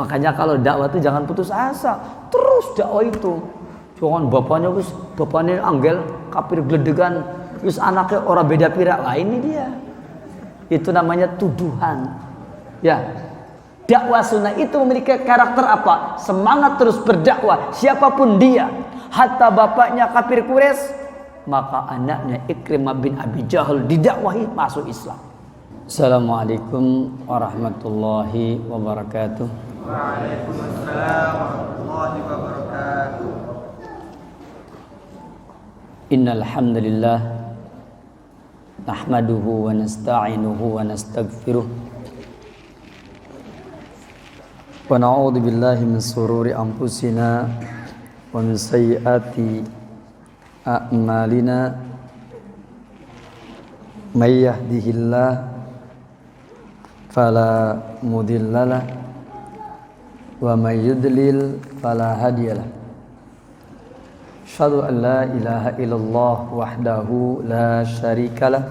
Makanya kalau dakwah itu jangan putus asa, terus dakwah itu. Jangan bapaknya anggel kafir gledegan, terus anaknya orang beda pira. Lah ini dia. Itu namanya tuduhan. Ya. Dakwah sunnah itu memiliki karakter apa? Semangat terus berdakwah siapapun dia. Hatta bapaknya kafir Quraisy, maka anaknya Ikrimah bin Abi Jahal didakwahi masuk Islam. Assalamualaikum warahmatullahi wabarakatuh. Waalaikumsalam warahmatullahi wabarakatuh. Innal hamdalillah nahmaduhu wa nasta'inuhu wa nastaghfiruh wa na'udzu billahi min shururi anfusina wa min sayyiati a'malina may yahdihillahu fala mudhillalah wa may yudlil fala hadiyalah. Asyhadu an la ilaha illallah wahdahu la syarikalah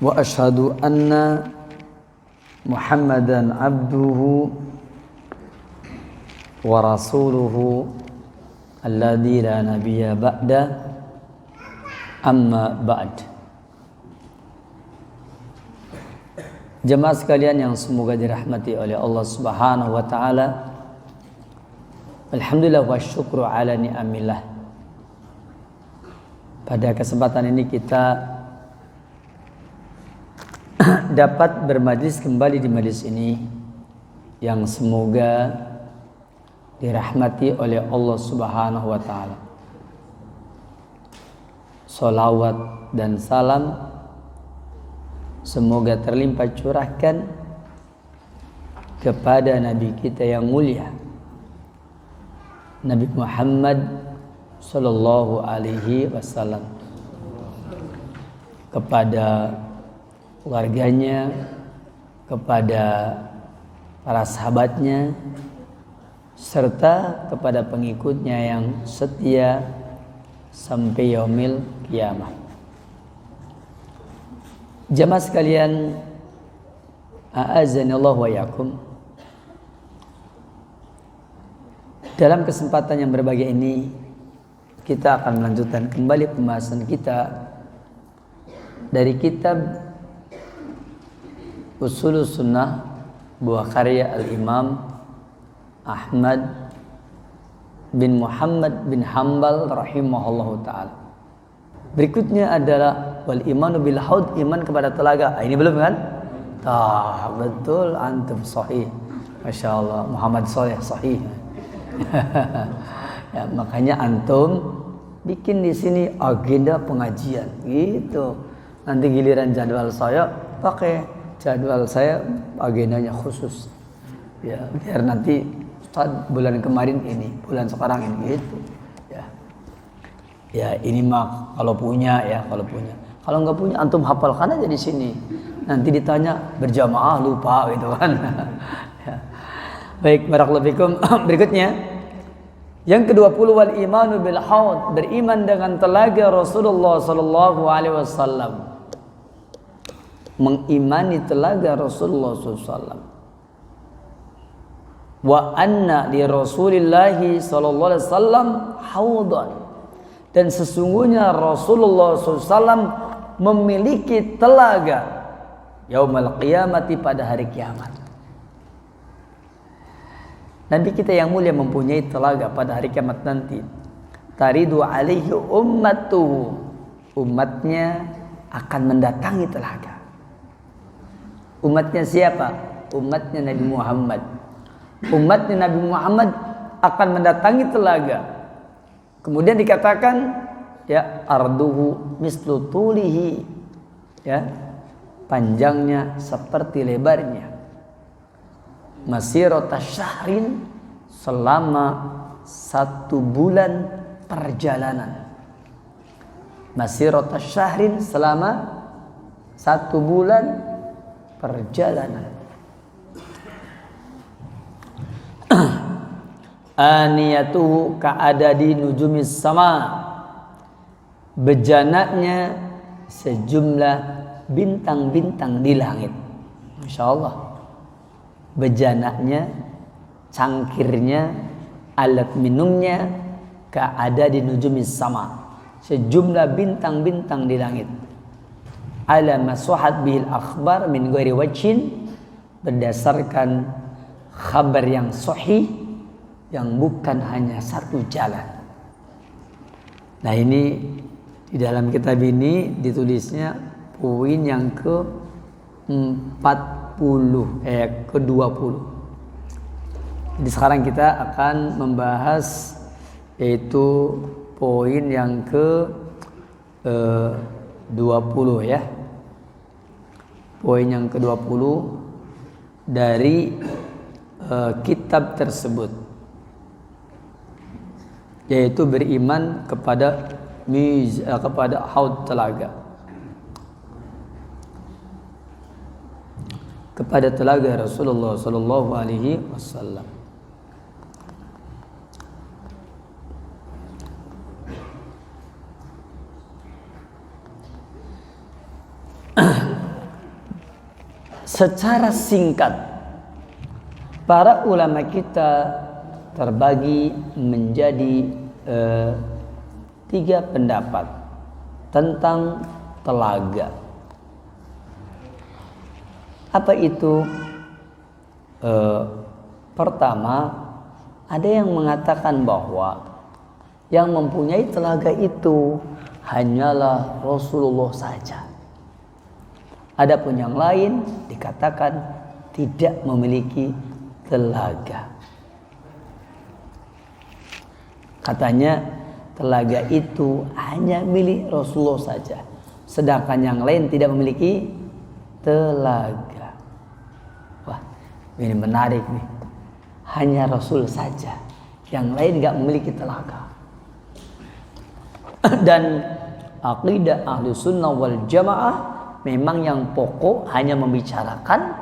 wa asyhadu anna Muhammadan abduhu wa rasuluhu alladzi la nabiyya ba'da, amma ba'd. Jemaah sekalian yang semoga dirahmati oleh Allah Subhanahu wa taala. Alhamdulillah wa syukru ala ni'amillah. Pada kesempatan ini kita dapat bermajlis kembali di majlis ini yang semoga dirahmati oleh Allah Subhanahu wa taala. Shalawat dan salam semoga terlimpah curahkan kepada Nabi kita yang mulia, Nabi Muhammad sallallahu alaihi wasallam, kepada keluarganya, kepada para sahabatnya, serta kepada pengikutnya yang setia sampai yaumil kiamah. Jamaah sekalian, a'azanillahu wa yakum. Dalam kesempatan yang berbahagia ini, kita akan melanjutkan kembali pembahasan kita dari kitab Ushulus Sunnah, buah karya Al-Imam Ahmad bin Muhammad bin Hanbal rahimahullahu ta'ala. Berikutnya adalah wal imanu bil haud, iman kepada telaga. Ini belum kan? Betul, antum sahih. Masya Allah, Muhammad Saleh sahih. Ya, makanya antum bikin di sini agenda pengajian gitu. Nanti giliran jadwal saya pakai jadwal saya agendanya khusus. Ya, biar nanti Ustaz bulan kemarin ini, bulan sekarang ini gitu. Ya. Ya, ini mah kalau punya ya, kalau punya. Kalau enggak punya antum hafalkan aja di sini. Nanti ditanya berjamaah lupa gitu kan. Ya. Baik, barakallahu fikum. Berikutnya yang ke-20 wal imanu bil haud, beriman dengan telaga Rasulullah sallallahu alaihi wasallam. Mengimani telaga Rasulullah sallallahu alaihi wasallam. Wa anna li Rasulillah sallallahu alaihi wasallam haudan, dan sesungguhnya Rasulullah sallallahu alaihi wasallam memiliki telaga yaumul qiyamati, pada hari kiamat. Nabi kita yang mulia mempunyai telaga pada hari kiamat nanti. Taridu alaihi ummatuhu, umatnya akan mendatangi telaga. Umatnya siapa? Umatnya Nabi Muhammad. Umatnya Nabi Muhammad akan mendatangi telaga. Kemudian dikatakan ya arduhu mislu tulihi, ya, panjangnya seperti lebarnya. Masirata syahrin, selama 1 bulan perjalanan. Masirata syahrin, selama 1 bulan perjalanan. Aniyatuhu ka'adadi nujumis sama, bejananya sejumlah bintang-bintang di langit. Masya Allah. bejananya, cangkirnya, alat minumnya, ka'ada di nujumis sama, sejumlah bintang-bintang di langit. Ala masuhat bihil akhbar min ghairi wajhin, berdasarkan kabar yang sahih, yang bukan hanya satu jalan. Nah ini di dalam kitab ini ditulisnya poin yang ke-20. Jadi sekarang kita akan membahas yaitu poin yang ke-20 ya. Poin yang ke-20 dari kitab tersebut, yaitu beriman kepada haud telaga, kepada telaga Rasulullah sallallahu alaihi wasallam. Secara singkat, para ulama kita terbagi menjadi 3 pendapat tentang telaga. Apa itu? Pertama, ada yang mengatakan bahwa yang mempunyai telaga itu hanyalah Rasulullah saja. Adapun yang lain dikatakan tidak memiliki telaga. Katanya telaga itu hanya milik Rasulullah saja, sedangkan yang lain tidak memiliki telaga. Wah, ini menarik nih. Hanya Rasul saja, yang lain nggak memiliki telaga. Dan aqidah Ahlus Sunnah wal Jamaah memang yang pokok hanya membicarakan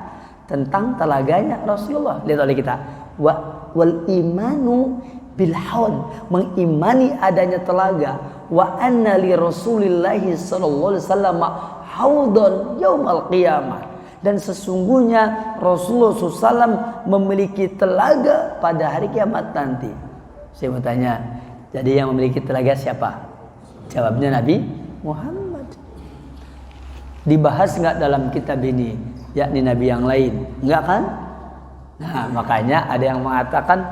tentang telaganya Rasulullah. Lihat oleh kita, wal imanu bil haud, mengimani adanya telaga, wa anna li Rasulillahi sallallahu alaihi wasallam haudun yaumal qiyamah, dan sesungguhnya Rasulullah SAW memiliki telaga pada hari kiamat nanti. Saya mau tanya, jadi yang memiliki telaga siapa? Jawabnya Nabi Muhammad. Dibahas nggak dalam kitab ini, yakni Nabi yang lain? Enggak kan? Nah, makanya ada yang mengatakan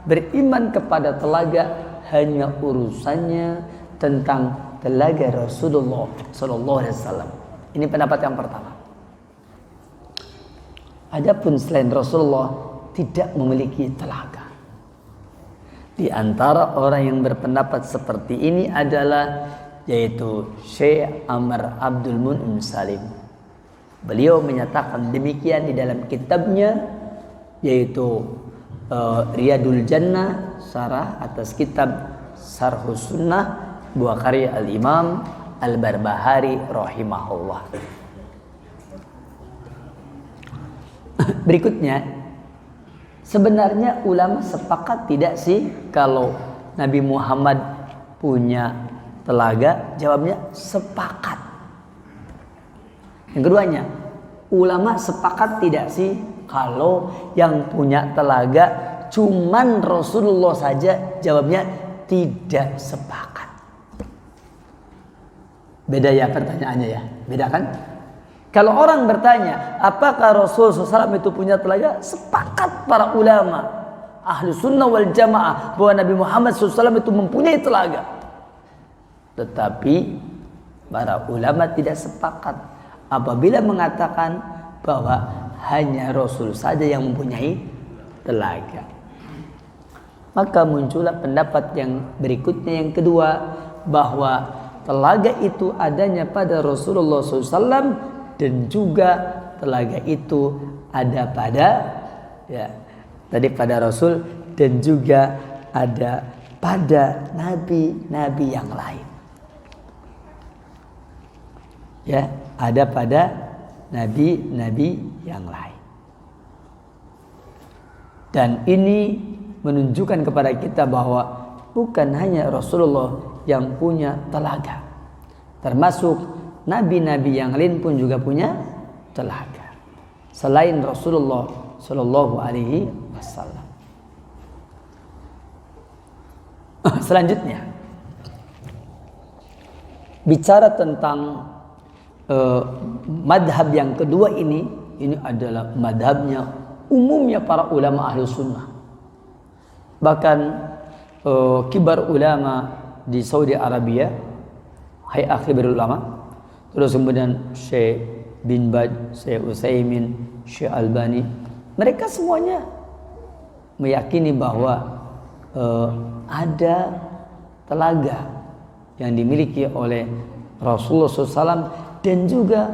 beriman kepada telaga hanya urusannya tentang telaga Rasulullah Sallallahu Alaihi Wasallam. Ini pendapat yang pertama. Adapun selain Rasulullah tidak memiliki telaga. Di antara orang yang berpendapat seperti ini adalah yaitu Syekh Amr Abdul Mun'im Salim. Beliau menyatakan demikian di dalam kitabnya, yaitu Riyadul Jannah, syarah atas kitab Syarhus Sunnah buah karya Al-Imam Al-Barbahari rahimahullah. Berikutnya, sebenarnya ulama sepakat tidak sih kalau Nabi Muhammad punya telaga? Jawabnya sepakat. Yang keduanya, ulama sepakat tidak sih kalau yang punya telaga cuman Rasulullah saja? Jawabnya tidak sepakat. Beda ya pertanyaannya ya, beda kan? Kalau orang bertanya, apakah Rasulullah SAW itu punya telaga? Sepakat para ulama Ahlus Sunnah wal Jamaah bahwa Nabi Muhammad SAW itu mempunyai telaga. Tetapi para ulama tidak sepakat apabila mengatakan bahwa hanya Rasul saja yang mempunyai telaga. Maka muncullah pendapat yang berikutnya, yang kedua, bahwa telaga itu adanya pada Rasulullah SAW dan juga telaga itu ada pada pada Rasul dan juga ada pada nabi-nabi yang lain. Ya, ada pada nabi-nabi yang lain. Dan ini menunjukkan kepada kita bahwa bukan hanya Rasulullah yang punya telaga, termasuk nabi-nabi yang lain pun juga punya telaga. Selain Rasulullah Shallallahu Alaihi Wasallam. Selanjutnya, bicara tentang madhab yang kedua ini adalah madhabnya umumnya para ulama ahlu sunnah. Bahkan kibar ulama di Saudi Arabia, Hay'ah Kibarul Ulama, terus kemudian Syekh bin Baz, Syekh Utsaimin, Syekh Albani, mereka semuanya meyakini bahwa ada telaga yang dimiliki oleh Rasulullah SAW dan juga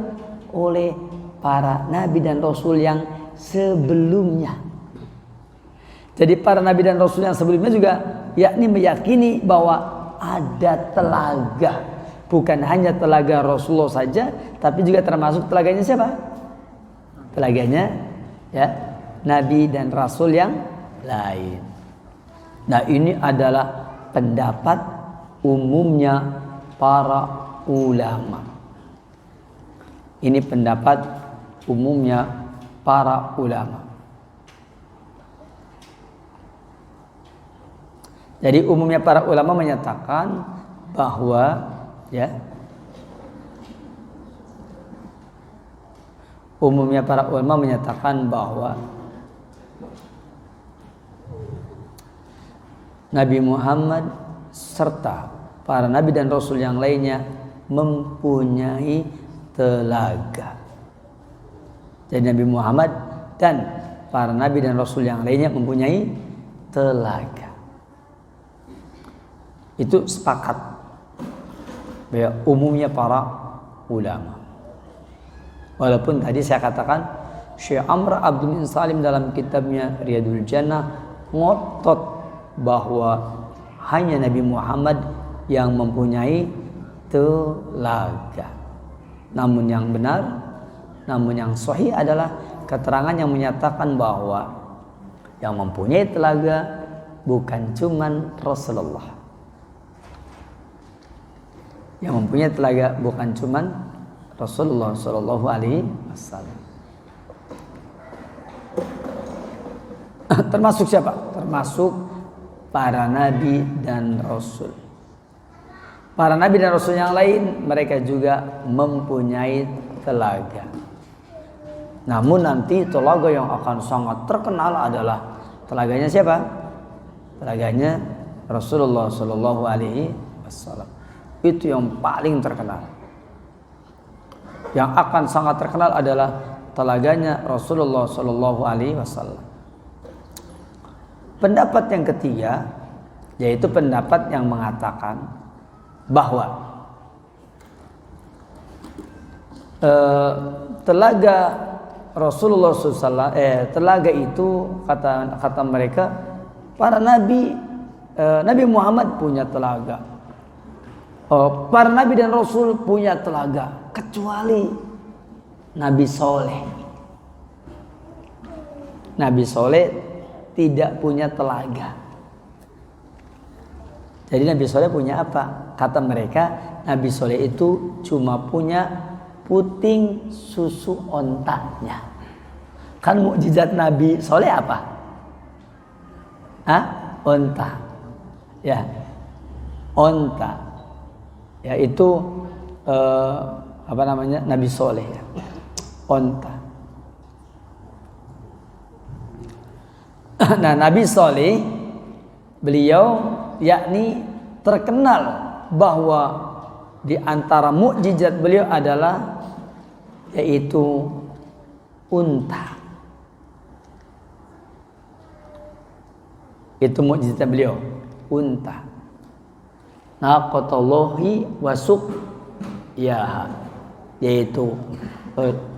oleh para nabi dan rasul yang sebelumnya. Jadi para nabi dan rasul yang sebelumnya juga yakni meyakini bahwa ada telaga, bukan hanya telaga Rasulullah saja, tapi juga termasuk telaganya siapa? Telaganya ya nabi dan rasul yang lain. Nah, ini adalah pendapat umumnya para ulama. Ini pendapat umumnya para ulama. Jadi umumnya para ulama menyatakan bahwa umumnya para ulama menyatakan bahwa Nabi Muhammad serta para nabi dan rasul yang lainnya mempunyai telaga. Jadi Nabi Muhammad dan para nabi dan rasul yang lainnya mempunyai telaga. Itu sepakat ya, umumnya para ulama. Walaupun tadi saya katakan Syekh Amr Abdul Min Salim dalam kitabnya Riyadul Jannah ngotot bahwa hanya Nabi Muhammad yang mempunyai telaga. Namun yang benar, namun yang sahih adalah keterangan yang menyatakan bahwa yang mempunyai telaga bukan cuman Rasulullah. Yang mempunyai telaga bukan cuman Rasulullah Shallallahu Alaihi Wasallam. Termasuk siapa? Termasuk para nabi dan rasul. Para nabi dan rasul yang lain mereka juga mempunyai telaga. Namun nanti telaga yang akan sangat terkenal adalah telaganya siapa? Telaganya Rasulullah Shallallahu Alaihi Wasallam. Itu yang paling terkenal. Yang akan sangat terkenal adalah telaganya Rasulullah Shallallahu Alaihi Wasallam. Pendapat yang ketiga yaitu pendapat yang mengatakan bahwa telaga Rasulullah SAW, telaga itu kata mereka para nabi, Nabi Muhammad punya telaga, para nabi dan rasul punya telaga kecuali Nabi Soleh. Nabi Soleh tidak punya telaga. Jadi Nabi Soleh punya apa? Kata mereka Nabi Soleh itu cuma punya puting susu ontanya. Kan mukjizat Nabi Soleh apa? Onta. Ya, onta. Ya itu Nabi Soleh ya. Onta. Nah, Nabi Soleh beliau yakni terkenal bahwa di antara mukjizat beliau adalah yaitu unta. Itu mukjizat beliau, unta. Naqatullahi wasuk ya, yaitu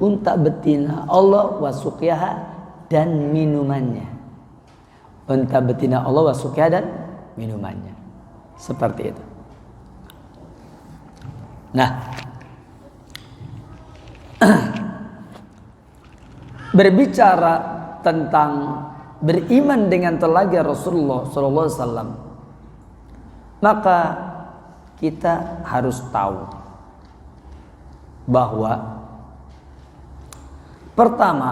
unta betina Allah wasukyaha dan minumannya. Unta betina Allah wasukyaha dan minumannya. Seperti itu. Nah, berbicara tentang beriman dengan telaga Rasulullah SAW, maka kita harus tahu bahwa pertama,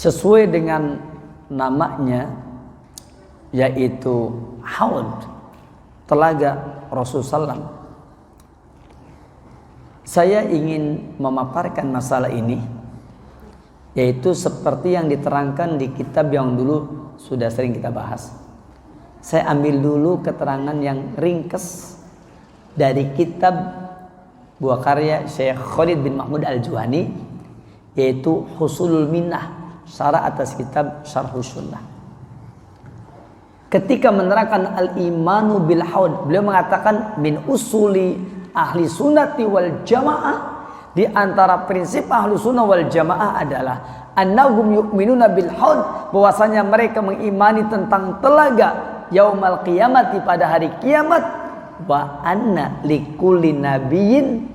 sesuai dengan namanya, yaitu haud, telaga Rasulullah SAW. Saya ingin memaparkan masalah ini, yaitu seperti yang diterangkan di kitab yang dulu sudah sering kita bahas. Saya ambil dulu keterangan yang ringkes dari kitab buah karya Syekh Khalid bin Mahmud Al-Juhani, yaitu Husulul Minnah, syarah atas kitab Syarhus Sunnah. Ketika menerangkan al-imanu bil haud, beliau mengatakan min usuli ahli sunnati wal jamaah, di antara prinsip ahli sunnah wal jamaah adalah annahum yu'minuna bil haud, bahwasanya mereka mengimani tentang telaga yaumal qiyamati, pada hari kiamat, wa anna likulli nabiyyin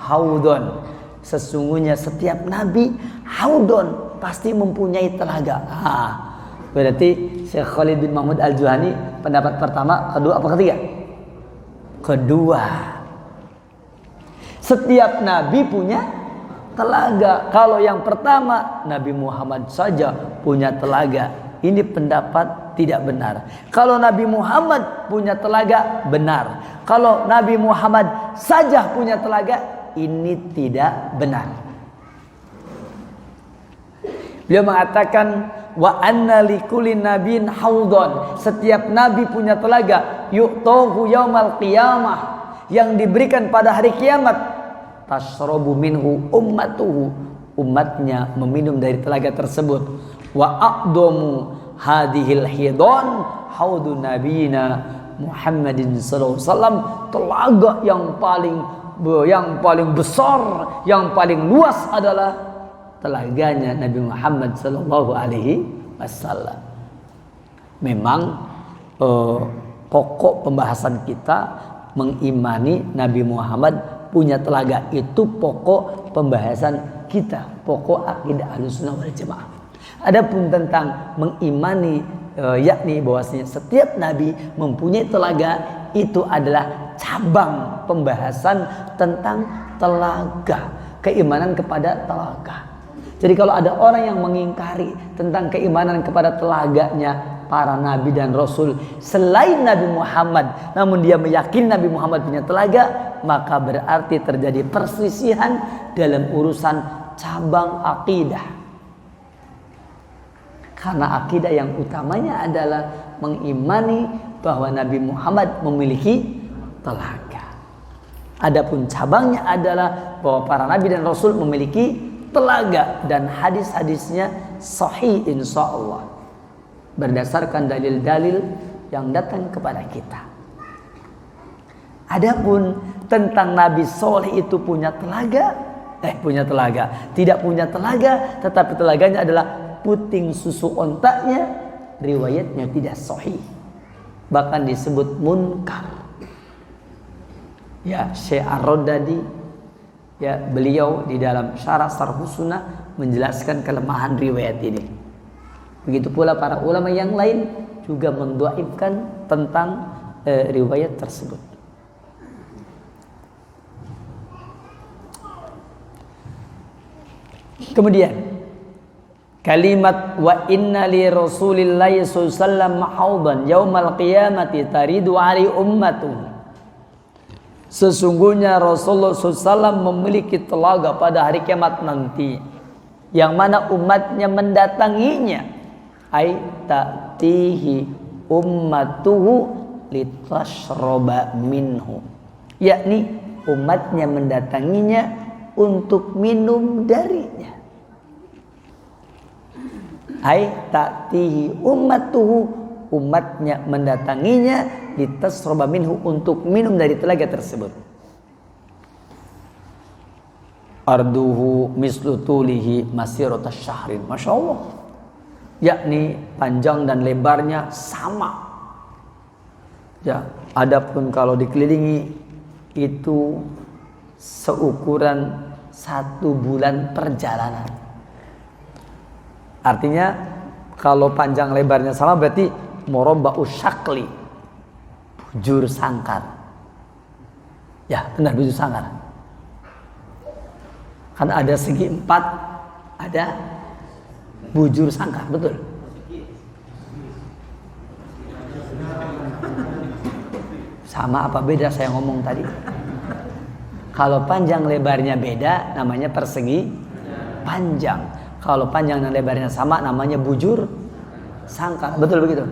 haudun, sesungguhnya setiap nabi haudun, pasti mempunyai telaga. Berarti Syekh Khalid bin Mahmud Al-Juhani pendapat pertama, kedua apa ketiga? Kedua. Setiap nabi punya telaga. Kalau yang pertama, Nabi Muhammad saja punya telaga, ini pendapat tidak benar. Kalau Nabi Muhammad punya telaga, benar. Kalau Nabi Muhammad saja punya telaga, ini tidak benar. Beliau mengatakan wa anna likulli nabiyyin haudun, setiap nabi punya telaga, yu'tahu yaumal qiyamah, yang diberikan pada hari kiamat, tashrabu minhu ummatuhu, umatnya meminum dari telaga tersebut, wa aqdamu hadhil hidon haudu nabiyina Muhammadin sallallahu alaihi wasallam, telaga yang paling besar, yang paling luas adalah telaganya Nabi Muhammad sallallahu alaihi wasallam. Memang pokok pembahasan kita mengimani Nabi Muhammad punya telaga, itu pokok pembahasan kita, pokok akidah Ahlussunnah wal Jamaah. Adapun tentang mengimani yakni bahwasanya setiap nabi mempunyai telaga, itu adalah cabang pembahasan tentang telaga, keimanan kepada telaga. Jadi kalau ada orang yang mengingkari tentang keimanan kepada telaganya para nabi dan rasul selain Nabi Muhammad, namun dia meyakini Nabi Muhammad punya telaga, maka berarti terjadi perselisihan dalam urusan cabang akidah. Karena akidah yang utamanya adalah mengimani bahwa Nabi Muhammad memiliki telaga. Adapun cabangnya adalah bahwa para nabi dan rasul memiliki telaga, dan hadis-hadisnya sahih insyaallah berdasarkan dalil-dalil yang datang kepada kita. Adapun tentang Nabi Soleh itu punya telaga, tidak punya telaga, tetapi telaganya adalah puting susu ontaknya, riwayatnya tidak sahih, bahkan disebut munkar. Ya, Syekh Ar-Rodadi, ya, beliau di dalam syarah Syarhus Sunnah menjelaskan kelemahan riwayat ini. Begitu pula para ulama yang lain juga mendhaifkan tentang riwayat tersebut. Kemudian kalimat wa inna li rasulillahi sallallahu alaihi wasallam haudan yaumal qiyamati taridu ali ummatuh, sesungguhnya Rasulullah SAW memiliki telaga pada hari kiamat nanti, yang mana umatnya mendatanginya, ay ta'tihi ummatuhu litashroba minhu, yakni umatnya mendatanginya untuk minum darinya. Ay ta'tihi ummatuhu, umatnya mendatanginya litasroba minhu, untuk minum dari telaga tersebut. Arduhu mislu tulihi masirata syahrin, masya Allah, yakni panjang dan lebarnya sama. Ya, adapun kalau dikelilingi itu seukuran 1 bulan perjalanan. Artinya kalau panjang lebarnya sama berarti murabba'us syakli, bujur sangkar. Ya, benar, bujur sangkar. Kan ada segi 4, ada Bujur sangkar, betul. Sama apa beda saya ngomong tadi? Kalau panjang lebarnya beda, namanya persegi panjang. Kalau panjang dan lebarnya sama, namanya bujur sangkar. Betul begitu?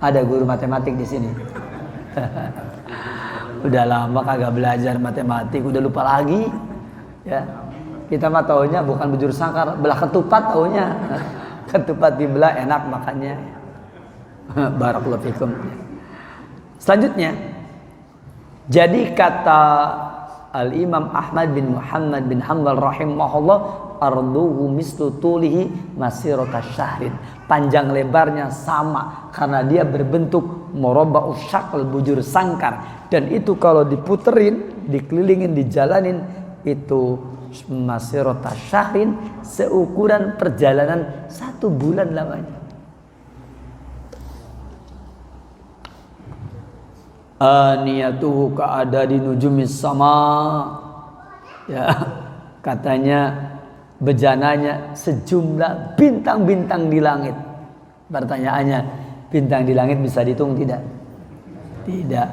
Ada guru matematik di sini. Udah lama kagak belajar matematik, udah lupa lagi. Ya, kita mah taunya bukan bujur sangkar, belah ketupat taunya. Ketupat dibelah enak makannya. Barakallahu fikum. Selanjutnya, jadi kata Al-Imam Ahmad bin Muhammad bin Hanbal rahimahullah, arduhu mislu tulihi masirata syahrin. Panjang lebarnya sama karena dia berbentuk murabba'us syakl, bujur sangkar. Dan itu kalau diputerin, dikelilingin, dijalanin, itu masirata syahrin, seukuran perjalanan 1 bulan lamanya. Aniyatuhu ka'adadi nujumis sama. Ya, katanya bejananya sejumlah bintang-bintang di langit. Pertanyaannya, bintang di langit bisa dihitung tidak? Tidak.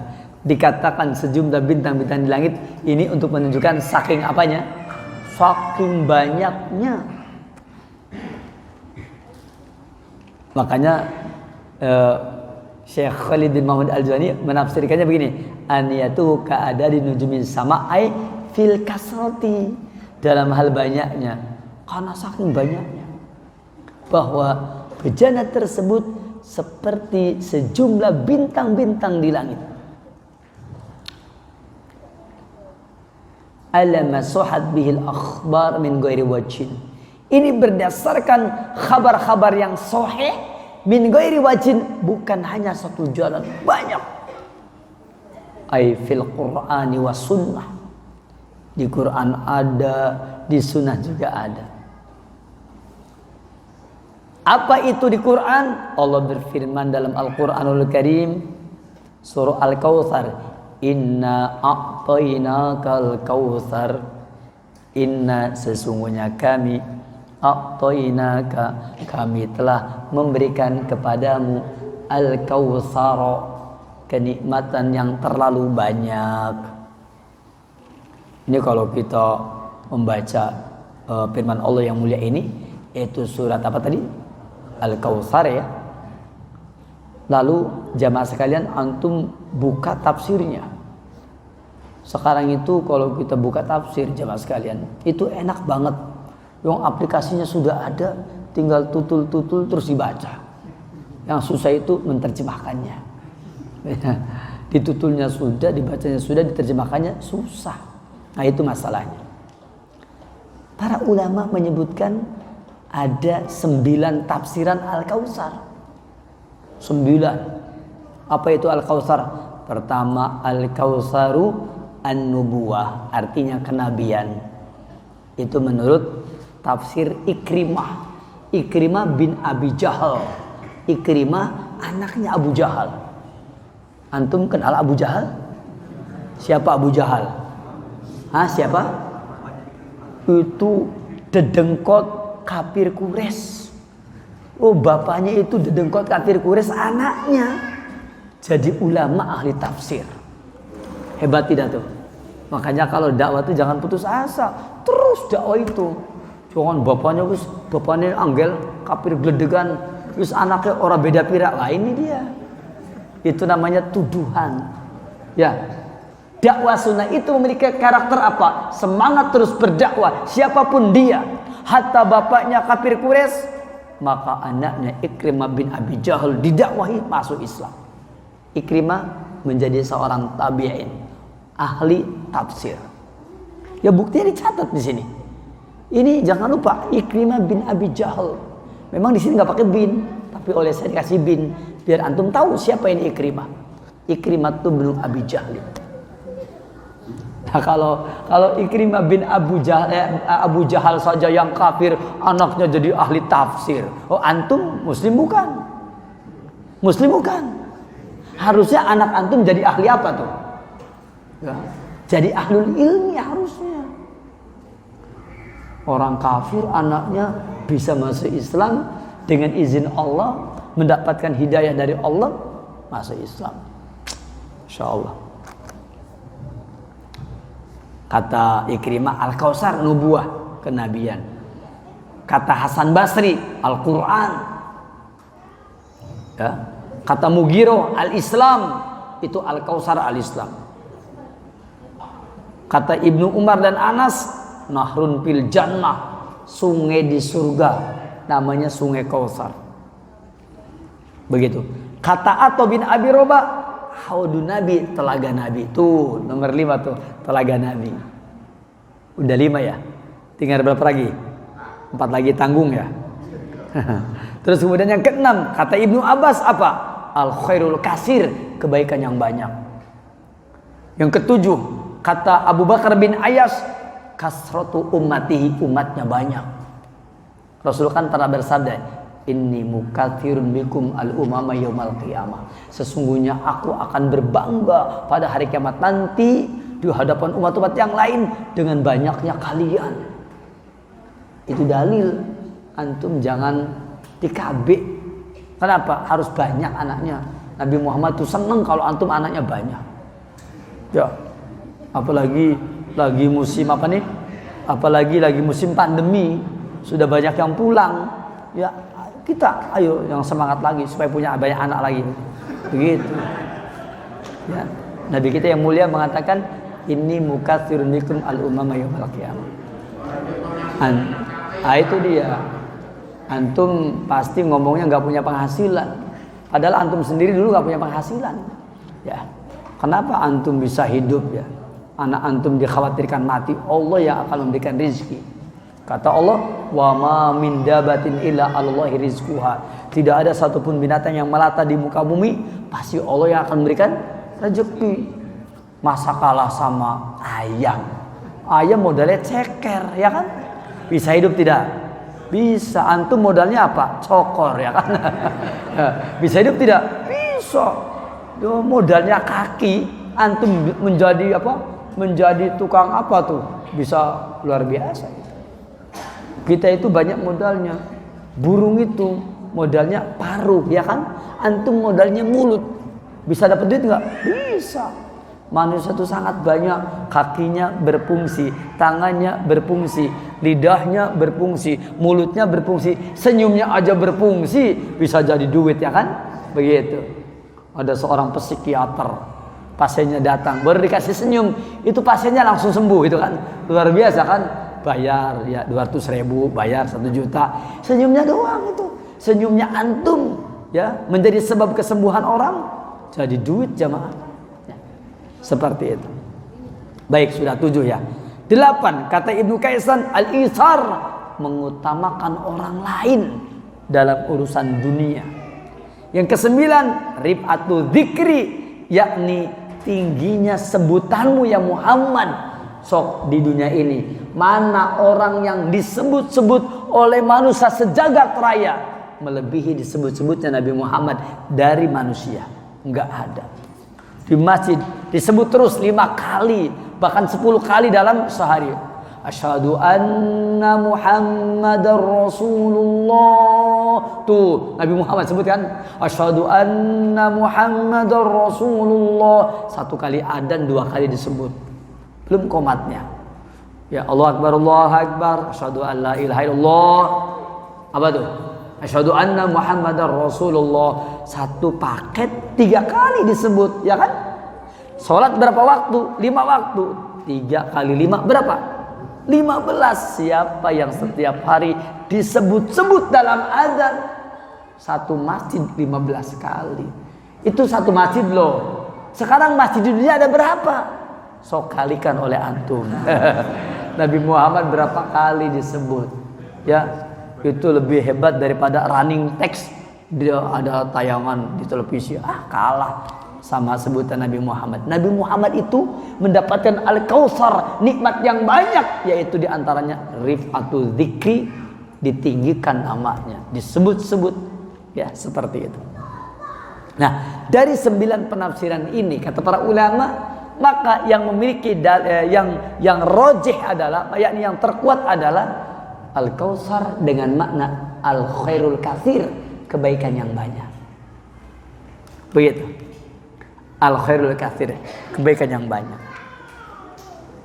Dikatakan sejumlah bintang-bintang di langit ini untuk menunjukkan saking apanya? Saking banyaknya. Makanya Syekh Khalid bin Muhammad Al-Juwani menafsirkannya begini, aniyatuhu ka'adadi nujumin sama ay fil kasrati, dalam hal banyaknya, karena saking banyaknya, bahwa bejana tersebut seperti sejumlah bintang-bintang di langit. Alama suhat bihil akhbar min ghairi wajhin. Ini berdasarkan kabar-kabar yang sahih min ghairi wajhin, bukan hanya satu jalan, banyak. Ay fil Qur'ani was sunnah. Di Quran ada, di sunnah juga ada. Apa itu di Quran? Allah berfirman dalam Al-Quranul Karim, surah Al-Kautsar, inna a'tainakal kautsar, inna sesungguhnya kami, a'tainaka kami telah memberikan kepadamu al-kautsar, kenikmatan yang terlalu banyak. Ini kalau kita membaca firman Allah yang mulia ini, yaitu surat apa tadi? Al-Kautsar ya. Lalu jamaah sekalian, antum buka tafsirnya. Sekarang itu kalau kita buka tafsir jamaah sekalian, itu enak banget. Yang aplikasinya sudah ada, tinggal tutul-tutul terus dibaca. Yang susah itu menerjemahkannya. Ditutulnya sudah, dibacanya sudah, diterjemahkannya susah. Nah itu masalahnya. Para ulama menyebutkan ada 9 tafsiran Al-Kautsar. 9. Apa itu Al-Kautsar? Pertama, Al-Kautsaru an-nubuwah, artinya kenabian. Itu menurut tafsir Ikrimah. Ikrimah bin Abi Jahal. Ikrimah anaknya Abu Jahal. Antum kenal Abu Jahal? Siapa Abu Jahal? Hah, siapa? Itu dedengkot kafir Quraisy. Oh, bapaknya itu dedengkot kafir Quraisy, anaknya jadi ulama ahli tafsir. Hebat tidak tuh? Makanya kalau dakwah tuh jangan putus asa, terus dakwah itu. Jangan bapaknya anggel kafir gledegan, terus anaknya orang beda pira. Lah ini dia. Itu namanya tuduhan. Ya. Dakwah sunnah itu memiliki karakter apa? Semangat terus berdakwah, siapapun dia. Hatta bapaknya kafir Quraisy, maka anaknya Ikrimah bin Abi Jahal didakwahi masuk Islam. Ikrimah menjadi seorang tabi'in, ahli tafsir. Ya buktinya dicatat di sini. Ini jangan lupa Ikrimah bin Abi Jahal. Memang di sini nggak pakai bin, tapi oleh saya dikasih bin biar antum tahu siapa ini Ikrimah. Ikrimah itu bin Abi Jahal. Nah, kalau Ikrimah bin Abu Jahal saja yang kafir, anaknya jadi ahli tafsir. Oh, antum muslim bukan? Muslim bukan? Harusnya anak antum jadi ahli apa tuh? Ya, jadi ahlul ilmi harusnya. Orang kafir anaknya bisa masuk Islam dengan izin Allah, mendapatkan hidayah dari Allah, masuk Islam. Insya Allah. Kata Ikrimah, Al-Kausar nubuah, kenabian. Kata Hasan Basri, Al-Quran. Ya. Kata Mughirah, Al-Islam, itu Al-Kausar Al-Islam. Kata Ibnu Umar dan Anas, Nahrun fil Jannah, sungai di surga, namanya Sungai Kausar. Begitu. Kata Atha bin Abi Rabah, Haudun Nabi, telaga Nabi. Tuh nomor 5 tuh, telaga Nabi. Udah 5 ya. Tinggal berapa lagi? 4 lagi tanggung ya. Terus kemudian yang ke-6, kata Ibnu Abbas apa? Al khairul kasir, kebaikan yang banyak. Yang ke-7, kata Abu Bakar bin Ayas, kasratu ummatihi, umatnya banyak. Rasul kan pernah bersabda, inni mukatsirun bikum al umama yaumal qiyamah. Sesungguhnya aku akan berbangga pada hari kiamat nanti di hadapan umat-umat yang lain dengan banyaknya kalian. Itu dalil antum jangan DKB. Kenapa? Harus banyak anaknya. Nabi Muhammad tuh seneng kalau antum anaknya banyak. Ya. Apalagi lagi musim apa nih? Apalagi lagi musim pandemi, sudah banyak yang pulang. Ya, kita ayo yang semangat lagi supaya punya banyak anak lagi. Begitu. Ya. Nabi kita yang mulia mengatakan, inni mukatsirun bikum al umama yaumil qiyamah. Itu dia. Antum pasti ngomongnya nggak punya penghasilan. Padahal antum sendiri dulu nggak punya penghasilan. Ya. Kenapa antum bisa hidup ya? Anak antum dikhawatirkan mati, Allah yang akan memberikan rezeki. Kata Allah, wa ma min dabatin illa 'alallahi rizquha. Tidak ada satupun binatang yang melata di muka bumi, pasti Allah yang akan memberikan rezeki. Masa kalah sama ayam? Ayam modalnya ceker, ya kan? Bisa hidup tidak? Bisa. Antum modalnya apa? Cokor, ya kan? Bisa hidup tidak? Bisa. Modalnya kaki, antum menjadi apa? Menjadi tukang apa tuh? Bisa luar biasa. Kita itu banyak modalnya. Burung itu modalnya paruh, ya kan? Antum modalnya mulut. Bisa dapat duit nggak? Bisa. Manusia itu sangat banyak. Kakinya berfungsi, tangannya berfungsi, lidahnya berfungsi, mulutnya berfungsi, senyumnya aja berfungsi, bisa jadi duit, ya kan? Begitu. Ada seorang psikiater, pasiennya datang, baru dikasih senyum, itu pasiennya langsung sembuh, itu kan? Luar biasa kan? Bayar ya 200.000, bayar 1 juta, senyumnya doang itu. Senyumnya antum ya menjadi sebab kesembuhan orang, jadi duit jamaah. Seperti itu. Baik, sudah 7 ya. 8, kata Ibnu Kaisan, al-isar, mengutamakan orang lain dalam urusan dunia. Yang ke-9, rif'atu dzikri, yakni tingginya sebutanmu ya Muhammad. Sok di dunia ini, mana orang yang disebut-sebut oleh manusia sejagat raya melebihi disebut-sebutnya Nabi Muhammad dari manusia? Enggak ada. Di masjid disebut terus 5 kali, bahkan 10 kali dalam sehari. Asyhadu anna Muhammadar Rasulullah. Tuh Nabi Muhammad sebutkan, asyhadu anna Muhammadar Rasulullah. 1 kali adzan, 2 kali disebut. Belum qomatnya. Ya Allah Akbar, Allah Akbar, asyhadu an la ilaha illallah. Apa tuh? Asyhadu anna Muhammadar Rasulullah. 1 paket 3 kali disebut, ya kan? Salat berapa waktu? 5 waktu. 3 kali 5 berapa? 15. Siapa yang setiap hari disebut-sebut dalam azan? 1 masjid 15 kali. Itu 1 masjid loh. Sekarang masjid di dunia ada berapa? Sok kalikan oleh antum. Nabi Muhammad berapa kali disebut? Ya, itu lebih hebat daripada running text. Dia ada tayangan di televisi. Kalah sama sebutan Nabi Muhammad. Nabi Muhammad itu mendapatkan al-kautsar, nikmat yang banyak, yaitu diantaranya rif'atu dzikri, ditinggikan namanya, disebut-sebut, ya seperti itu. Nah, dari 9 penafsiran ini kata para ulama, maka yang memiliki yang rajih adalah, yakni yang terkuat adalah Al-Kautsar dengan makna al-khairul katsir, kebaikan yang banyak. Begitu. Al-khairul katsir, kebaikan yang banyak.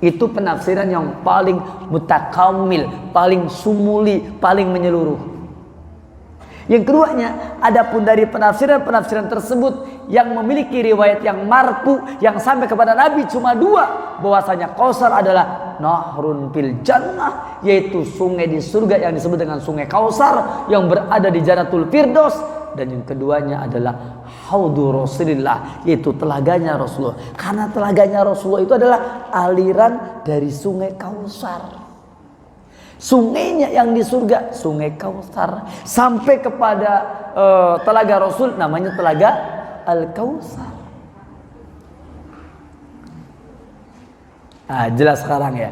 Itu penafsiran yang paling mutakamil, paling sumuli, paling menyeluruh. Yang keduanya, adapun dari penafsiran-penafsiran tersebut yang memiliki riwayat yang marfu yang sampai kepada Nabi cuma dua, bahwasanya Kautsar adalah nahrun fil jannah, yaitu sungai di surga yang disebut dengan sungai Kautsar yang berada di Jannatul Firdaus, dan yang keduanya adalah haudu Rasulillah, yaitu telaganya Rasulullah, karena telaganya Rasulullah itu adalah aliran dari sungai Kautsar. Sungainya yang di surga, sungai Kautsar, sampai kepada telaga Rasul namanya telaga Al-Kautsar. Jelas sekarang ya.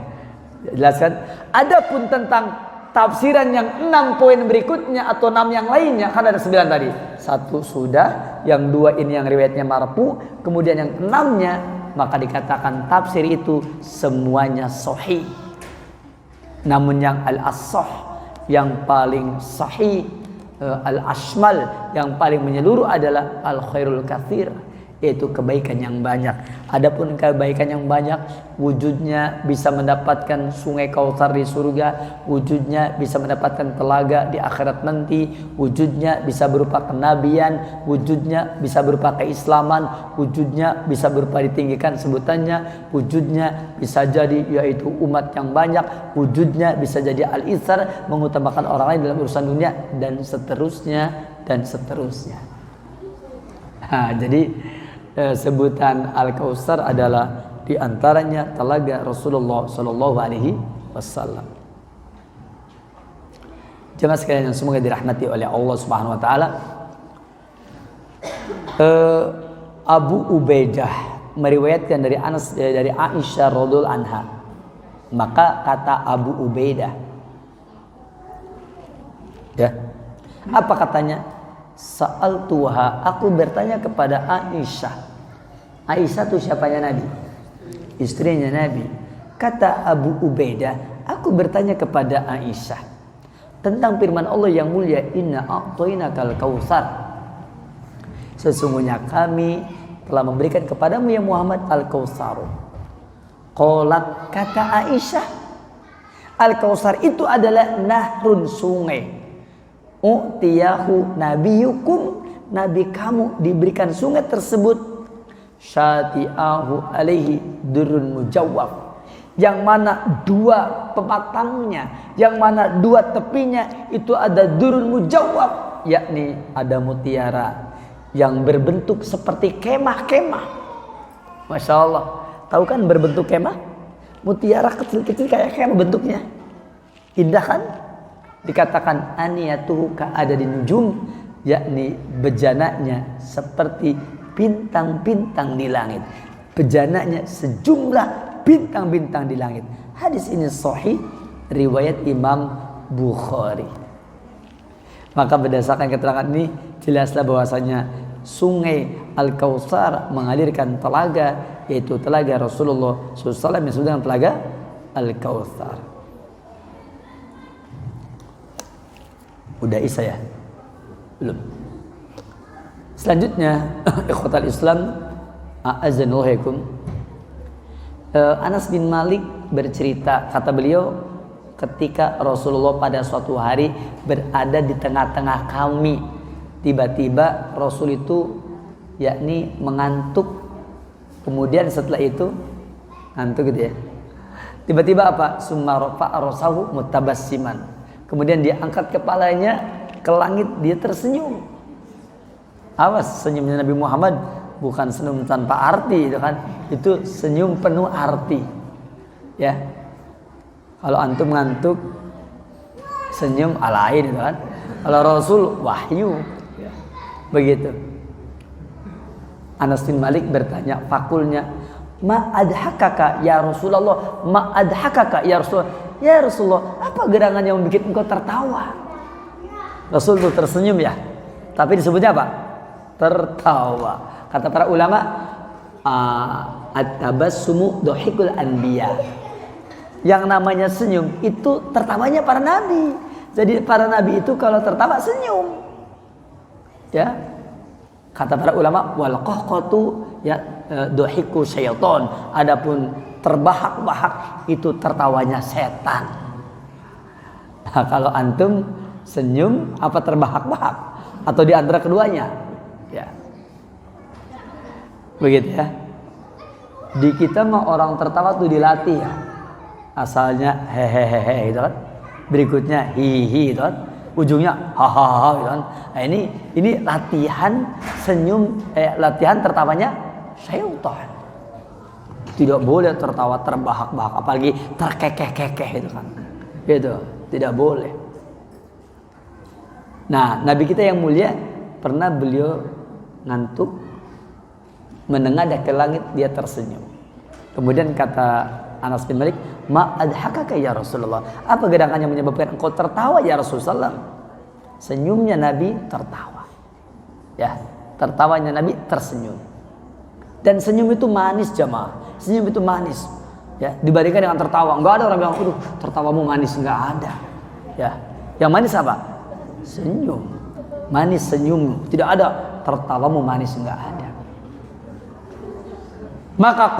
Jelaskan. Adapun tentang tafsiran yang 6 poin berikutnya atau 6 yang lainnya, kan ada 9 tadi. 1 sudah, yang 2 ini yang riwayatnya marfu, kemudian yang 6-nya maka dikatakan tafsir itu semuanya sahih. Namun yang al-ashah, yang paling sahih, al-ashmal, yang paling menyeluruh adalah al-khairul katsir, yaitu kebaikan yang banyak. Adapun kebaikan yang banyak, wujudnya bisa mendapatkan sungai Kautsar di surga, wujudnya bisa mendapatkan telaga di akhirat nanti, wujudnya bisa berupa kenabian, wujudnya bisa berupa keislaman, wujudnya bisa berupa ditinggikan sebutannya, wujudnya bisa jadi yaitu umat yang banyak, wujudnya bisa jadi al-itsar, mengutamakan orang lain dalam urusan dunia, dan seterusnya dan seterusnya. Jadi sebutan Al-Kautsar adalah diantaranya telaga Rasulullah Sallallahu Alaihi Wasallam. Jemaah sekalian yang semoga dirahmati oleh Allah Subhanahu Wa Taala, Abu Ubaidah meriwayatkan dari Anas, dari Aisyah radhiyallahu anha. Maka kata Abu Ubaidah, ya, apa katanya? Sa'altuha, aku bertanya kepada Aisyah. Aisyah itu siapanya Nabi? Istrinya Nabi. Kata Abu Ubaidah, aku bertanya kepada Aisyah tentang firman Allah yang mulia, inna a'tainakal kautsar, sesungguhnya kami telah memberikan kepadamu ya Muhammad al-Kautsar. Qalat, kata Aisyah, al-Kautsar itu adalah nahrun, sungai. U'tiyahu nabiyukum, nabi kamu diberikan sungai tersebut, syati'ahu alaihi durun mujawwaf, yang mana 2 pematangnya, yang mana 2 tepinya itu ada durun mujawwaf, yakni ada mutiara yang berbentuk seperti kemah-kemah. Masya Allah, tahu kan berbentuk kemah? Mutiara kecil-kecil kayak kemah bentuknya, indah kan? Dikatakan aniyatuhu ka'ada di nujum, yakni bejananya seperti bintang-bintang di langit. Bejananya sejumlah bintang-bintang di langit. Hadis ini sahih, riwayat Imam Bukhari. Maka berdasarkan keterangan ini jelaslah bahwasanya sungai Al-Kautsar mengalirkan telaga, yaitu telaga Rasulullah SAW yang disebut dengan telaga Al-Kautsar. Udah Isa ya? Belum. Selanjutnya, ikhwatal Islam, a'azzanullahu. Anas bin Malik bercerita, kata beliau, ketika Rasulullah pada suatu hari berada di tengah-tengah kami, tiba-tiba Rasul itu yakni mengantuk, kemudian setelah itu ngantuk gitu ya. Tiba-tiba apa? Summa rafa'a rasahu mutabassiman. Kemudian dia angkat kepalanya ke langit, dia tersenyum. Awas, senyumnya Nabi Muhammad bukan senyum tanpa arti, itu kan? Itu senyum penuh arti. Ya. Kalau antum ngantuk, senyum lain, itu kan? Kalau Rasul wahyu. Ya. Begitu. Anas bin Malik bertanya, fakulnya, ma adhakaka ya Rasulullah, ma adhakaka ya Rasulullah. Ya Rasulullah, apa gerangan yang membuat engkau tertawa? Rasul itu tersenyum ya, tapi disebutnya apa? Tertawa. Kata para ulama, at-tabassumu dhahikul anbiya. Yang namanya senyum itu tertawanya para nabi. Jadi para nabi itu kalau tertawa senyum. Ya. Kata para ulama wal qahqatu ya dohiku syaiton. Adapun terbahak-bahak itu tertawanya setan. Nah, kalau antum senyum apa terbahak-bahak atau di antara keduanya? Ya. Begitu ya. Di kita mah orang tertawa tuh dilatih ya. Asalnya hehehe gitu kan. Berikutnya hihi gitu kan. Ujungnya hahaha gitu kan. Nah, ini latihan senyum latihan tertawanya syaitan. Tidak boleh tertawa terbahak-bahak apalagi terkekeh-kekeh gitu kan. Gitu, tidak boleh. Nah, nabi kita yang mulia pernah beliau ngantuk menengadah ke langit dia tersenyum. Kemudian kata Anas bin Malik, "Ma adhakaka ya Rasulullah?" Apa gerangan yang menyebabkan engkau tertawa ya Rasulullah? Senyumnya Nabi tertawa. Ya, tertawanya Nabi tersenyum. Dan senyum itu manis jamaah. Senyum itu manis. Ya, dibandingkan dengan tertawa. Enggak ada orang bilang, "Aduh, tertawamu manis." Enggak ada. Ya. Yang manis apa? Senyum. Manis senyum. Tidak ada tertawamu manis, enggak ada. Maka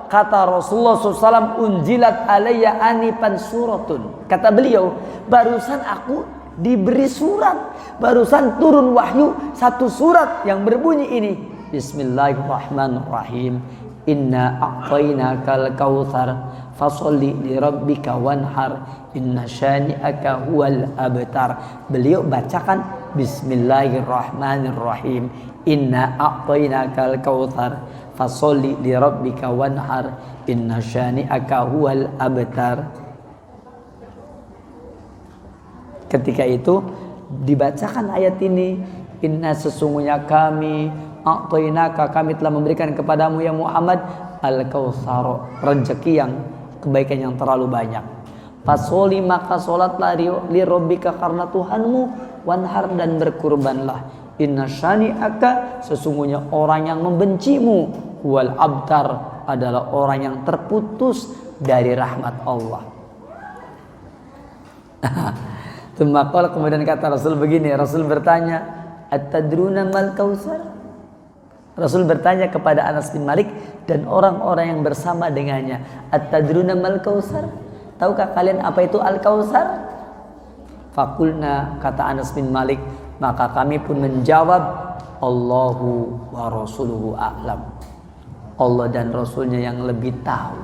kata Rasulullah SAW, unjilat alayya anifan suratun. Kata beliau, barusan aku diberi surat. Barusan turun wahyu satu surat yang berbunyi ini. Bismillahirrahmanirrahim. Inna a'tainakal kautsar fasolli li rabbika wanhar inna syani'aka huwal abtar. Beliau bacakan Bismillahirrahmanirrahim. Inna a'tainakal kautsar fasolli li rabbika wanhar inna syani'aka huwal abtar. Ketika itu dibacakan ayat ini, inna sesungguhnya kami a'tainaka kami telah memberikan kepadamu ya Muhammad al-kautsar, rezeki yang kebaikan yang terlalu banyak. Fasoli maka solatlah li rabbika karena Tuhanmu, wanhar dan berkurbanlah. Inna syani'aka sesungguhnya orang yang membencimu, wal abtar adalah orang yang terputus dari rahmat Allah. Kemudian kata Rasul begini, Rasul bertanya, at-tadruna mal kautsar? Rasul bertanya kepada Anas bin Malik dan orang-orang yang bersama dengannya, at-tadruna mal kautsar? Tahukah kalian apa itu al-kautsar? Fakulna, kata Anas bin Malik, maka kami pun menjawab, Allahu wa rasuluhu a'lam. Allah dan Rasulnya yang lebih tahu.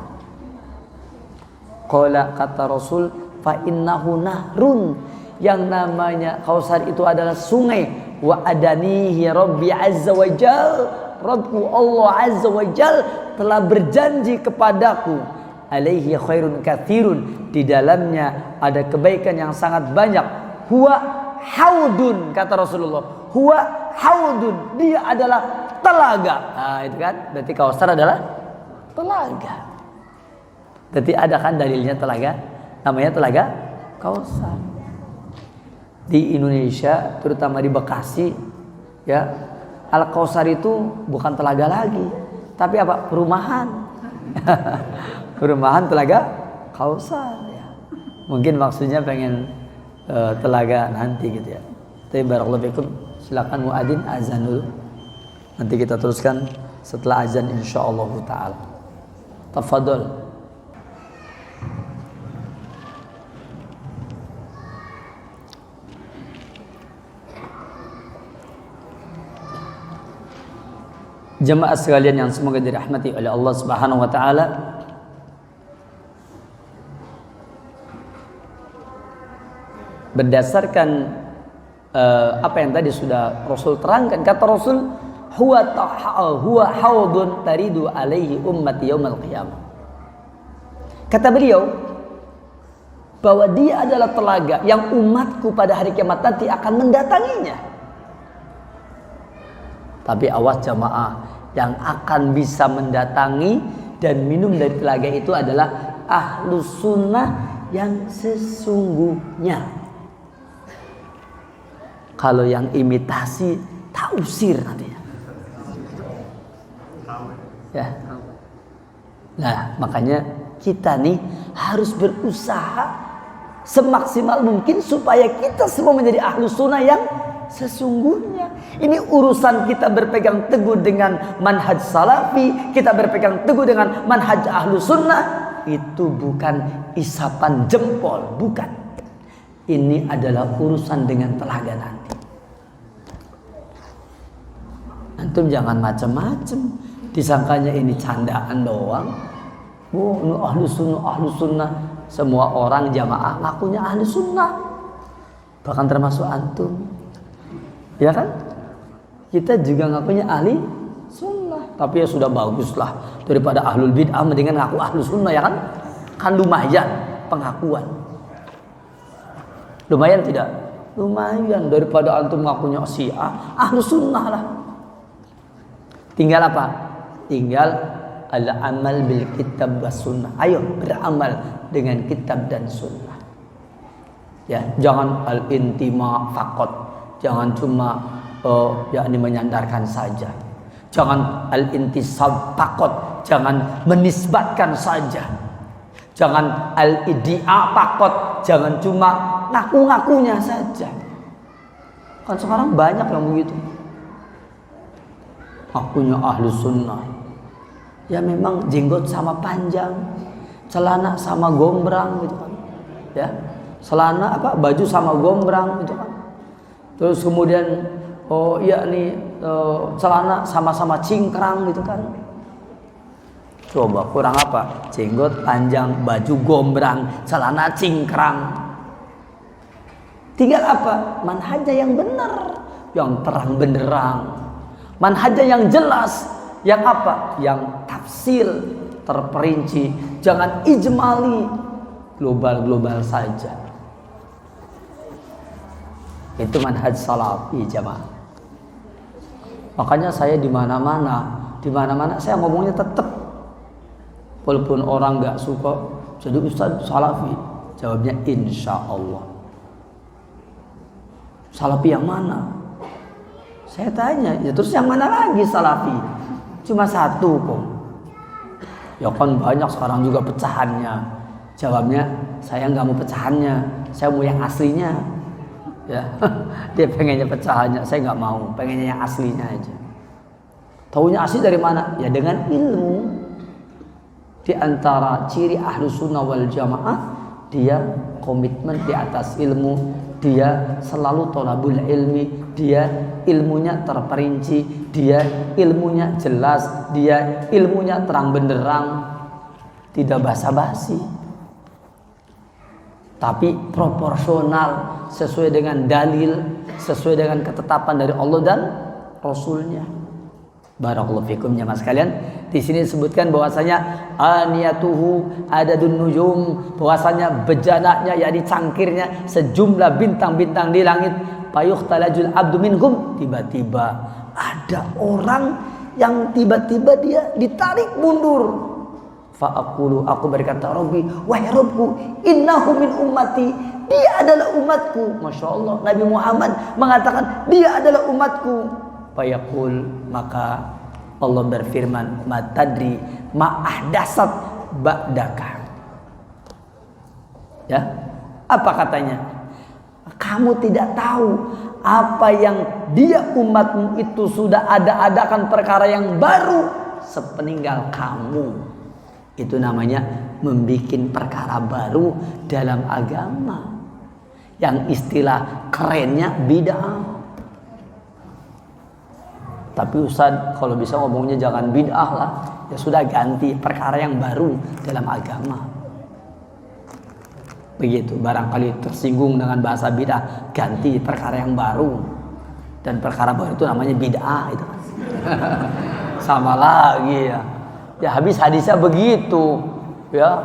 Qala, kata Rasul, fa innahu nahrun, yang namanya Kautsar itu adalah sungai. Wa adanihi Rabbi azza wa jal, Rabbku Allah azza wa jal telah berjanji kepadaku, alaihi khairun katsirun, di dalamnya ada kebaikan yang sangat banyak. Huwa haudun, kata Rasulullah, huwa haudun, dia adalah telaga. Nah itu kan, berarti Kautsar adalah telaga. Berarti ada kan dalilnya telaga, namanya telaga Kautsar. Di Indonesia, terutama di Bekasi, ya, Al-Kautsar itu bukan telaga lagi, tapi apa? Perumahan. Perumahan Telaga Kautsar. Ya. Mungkin maksudnya pengen telaga nanti gitu ya. Tapi barakallahu fikum, silakan muadzin azan dulu. Nanti kita teruskan setelah azan insyaallah taala. Tafadhol. Jemaah sekalian yang semoga dirahmati oleh Allah Subhanahu wa taala. Berdasarkan apa yang tadi sudah Rasul terangkan, kata Rasul, huwa haudun taridu alaihi ummati yaumal qiyamah. Kata beliau bahwa dia adalah telaga yang umatku pada hari kiamat nanti akan mendatanginya. Tapi awas jamaah, yang akan bisa mendatangi dan minum dari telaga itu adalah ahlus sunnah yang sesungguhnya. Kalau yang imitasi, tak usir nantinya. Ya. Nah, makanya kita nih harus berusaha semaksimal mungkin supaya kita semua menjadi ahlus sunnah yang sesungguhnya. Ini urusan kita berpegang teguh dengan manhaj salafi, kita berpegang teguh dengan manhaj ahlus sunnah. Itu bukan isapan jempol, bukan. Ini adalah urusan dengan telaga nanti. Antum jangan macam-macam, disangkanya ini candaan doang. Oh, ahlus sunnah, ahlus sunnah. Semua orang jamaah ngakunya ahlus sunnah, bahkan termasuk antum, ya kan? Kita juga ngakunya ahli sunnah, tapi ya sudah bagus lah daripada ahlul bid'ah, mendingan ngaku ahlus sunnah, ya kan? Kan lumayan pengakuan, lumayan tidak? Lumayan daripada antum ngakunya Syiah, ahlus sunnah lah. Tinggal apa? Tinggal al-amal bil kitab was sunnah. Ayo beramal dengan kitab dan sunnah. Ya, jangan al-intima faqat. Jangan cuma yakni menyandarkan saja. Jangan al-intisab faqat. Jangan menisbatkan saja. Jangan al-iddia faqat. Jangan cuma ngaku-ngakunya saja. Kan sekarang banyak yang begitu. Akunya ahlus sunnah. Ya memang jenggot sama panjang, celana sama gombrang gitu kan. Ya. Celana apa? Baju sama gombrang gitu kan. Terus kemudian celana sama-sama cingkrang gitu kan. Coba kurang apa? Jenggot panjang, baju gombrang, celana cingkrang. Tinggal apa? Manhajnya yang benar, yang terang benderang. Manhajnya yang jelas, yang apa? Yang tafsil, terperinci. Jangan ijmali, global-global saja. Itu manhaj salafi jamaah. Makanya saya di mana-mana saya ngomongnya tetap, walaupun orang nggak suka jadi ustaz salafi, jawabnya insya Allah. Salafi yang mana? Saya tanya, ya terus yang mana lagi salafi? Cuma satu kok. Ya kan banyak sekarang juga pecahannya. Jawabnya, saya nggak mau pecahannya, saya mau yang aslinya. Ya, dia pengennya pecahannya, saya nggak mau, pengennya yang aslinya aja. Taunya asli dari mana? Ya dengan ilmu. Di antara ciri ahlus sunnah wal jamaah, dia komitmen di atas ilmu, dia selalu thalabul ilmi, dia ilmunya terperinci, dia ilmunya jelas, dia ilmunya terang benderang, tidak basa-basi, tapi proporsional, sesuai dengan dalil, sesuai dengan ketetapan dari Allah dan Rasulnya. Barakallahu fikum jamaah sekalian. Di sini disebutkan bahwasanya aniyatuhu adadun nujum, bahwasanya bejananya yakni cangkirnya sejumlah bintang-bintang di langit. Payuhtalajul abdu minhum, tiba-tiba ada orang yang tiba-tiba dia ditarik mundur. Fa'aqulu, aku berkata, Rabbi, wahai Rabbku, innahu min ummati, dia adalah umatku. Masya Allah, Nabi Muhammad mengatakan dia adalah umatku. Fayaqul, maka Allah berfirman, ma tadri ma ahdasat ba'daka. Ya, apa katanya? Kamu tidak tahu apa yang dia umatmu itu sudah adakan perkara yang baru sepeninggal kamu. Itu namanya membikin perkara baru dalam agama. Yang istilah kerennya bid'ah. Tapi Ustaz, kalau bisa ngomongnya jangan bid'ah lah. Ya sudah, ganti perkara yang baru dalam agama. Begitu, barangkali tersinggung dengan bahasa bid'ah, ganti perkara yang baru. Dan perkara baru itu namanya bid'ah itu. Sama lagi ya. Ya habis hadisnya begitu. Ya.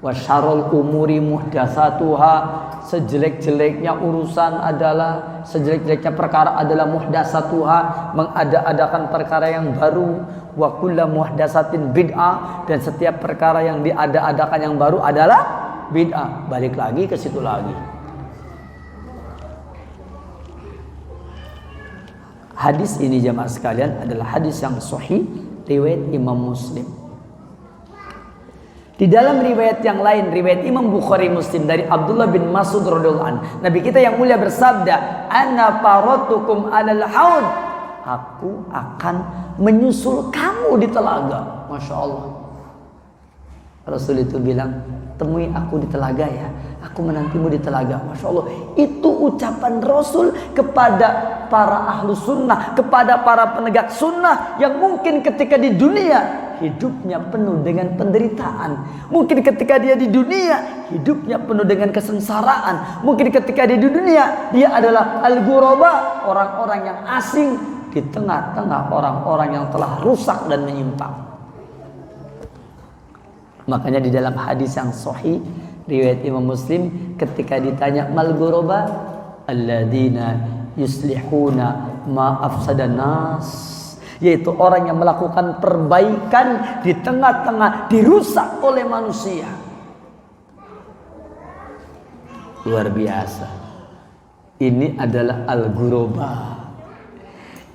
Wa syarrul umuri muhdatsatuha, sejelek-jeleknya urusan adalah, sejelek-jeleknya perkara adalah muhdatsatuha, mengada-adakan perkara yang baru. Wa kullu muhdatsatin bid'ah, dan setiap perkara yang diada-adakan yang baru adalah bid'ah. Balik lagi ke situ lagi. Hadis ini jamaah sekalian adalah hadis yang sahih riwayat Imam Muslim. Di dalam riwayat yang lain, riwayat Imam Bukhari Muslim dari Abdullah bin Mas'ud radhiyallahu anhu, Nabi kita yang mulia bersabda, "Ana faratukum 'alal haud." Aku akan menyusul kamu di telaga. Masya Allah. Rasul itu bilang, temui aku di telaga ya. Aku menantimu di telaga. Masya Allah. Itu ucapan Rasul kepada para ahlu sunnah, kepada para penegak sunnah yang mungkin ketika di dunia hidupnya penuh dengan penderitaan. Mungkin ketika dia di dunia hidupnya penuh dengan kesengsaraan. Mungkin ketika dia di dunia dia adalah al-ghuraba, orang-orang yang asing di tengah-tengah orang-orang yang telah rusak dan menyimpang. Makanya di dalam hadis yang sahih riwayat Imam Muslim, ketika ditanya mal ghuraba, alladzina yuslihuna ma afsadan nas, yaitu orang yang melakukan perbaikan di tengah-tengah dirusak oleh manusia. Luar biasa. Ini adalah al-ghuraba.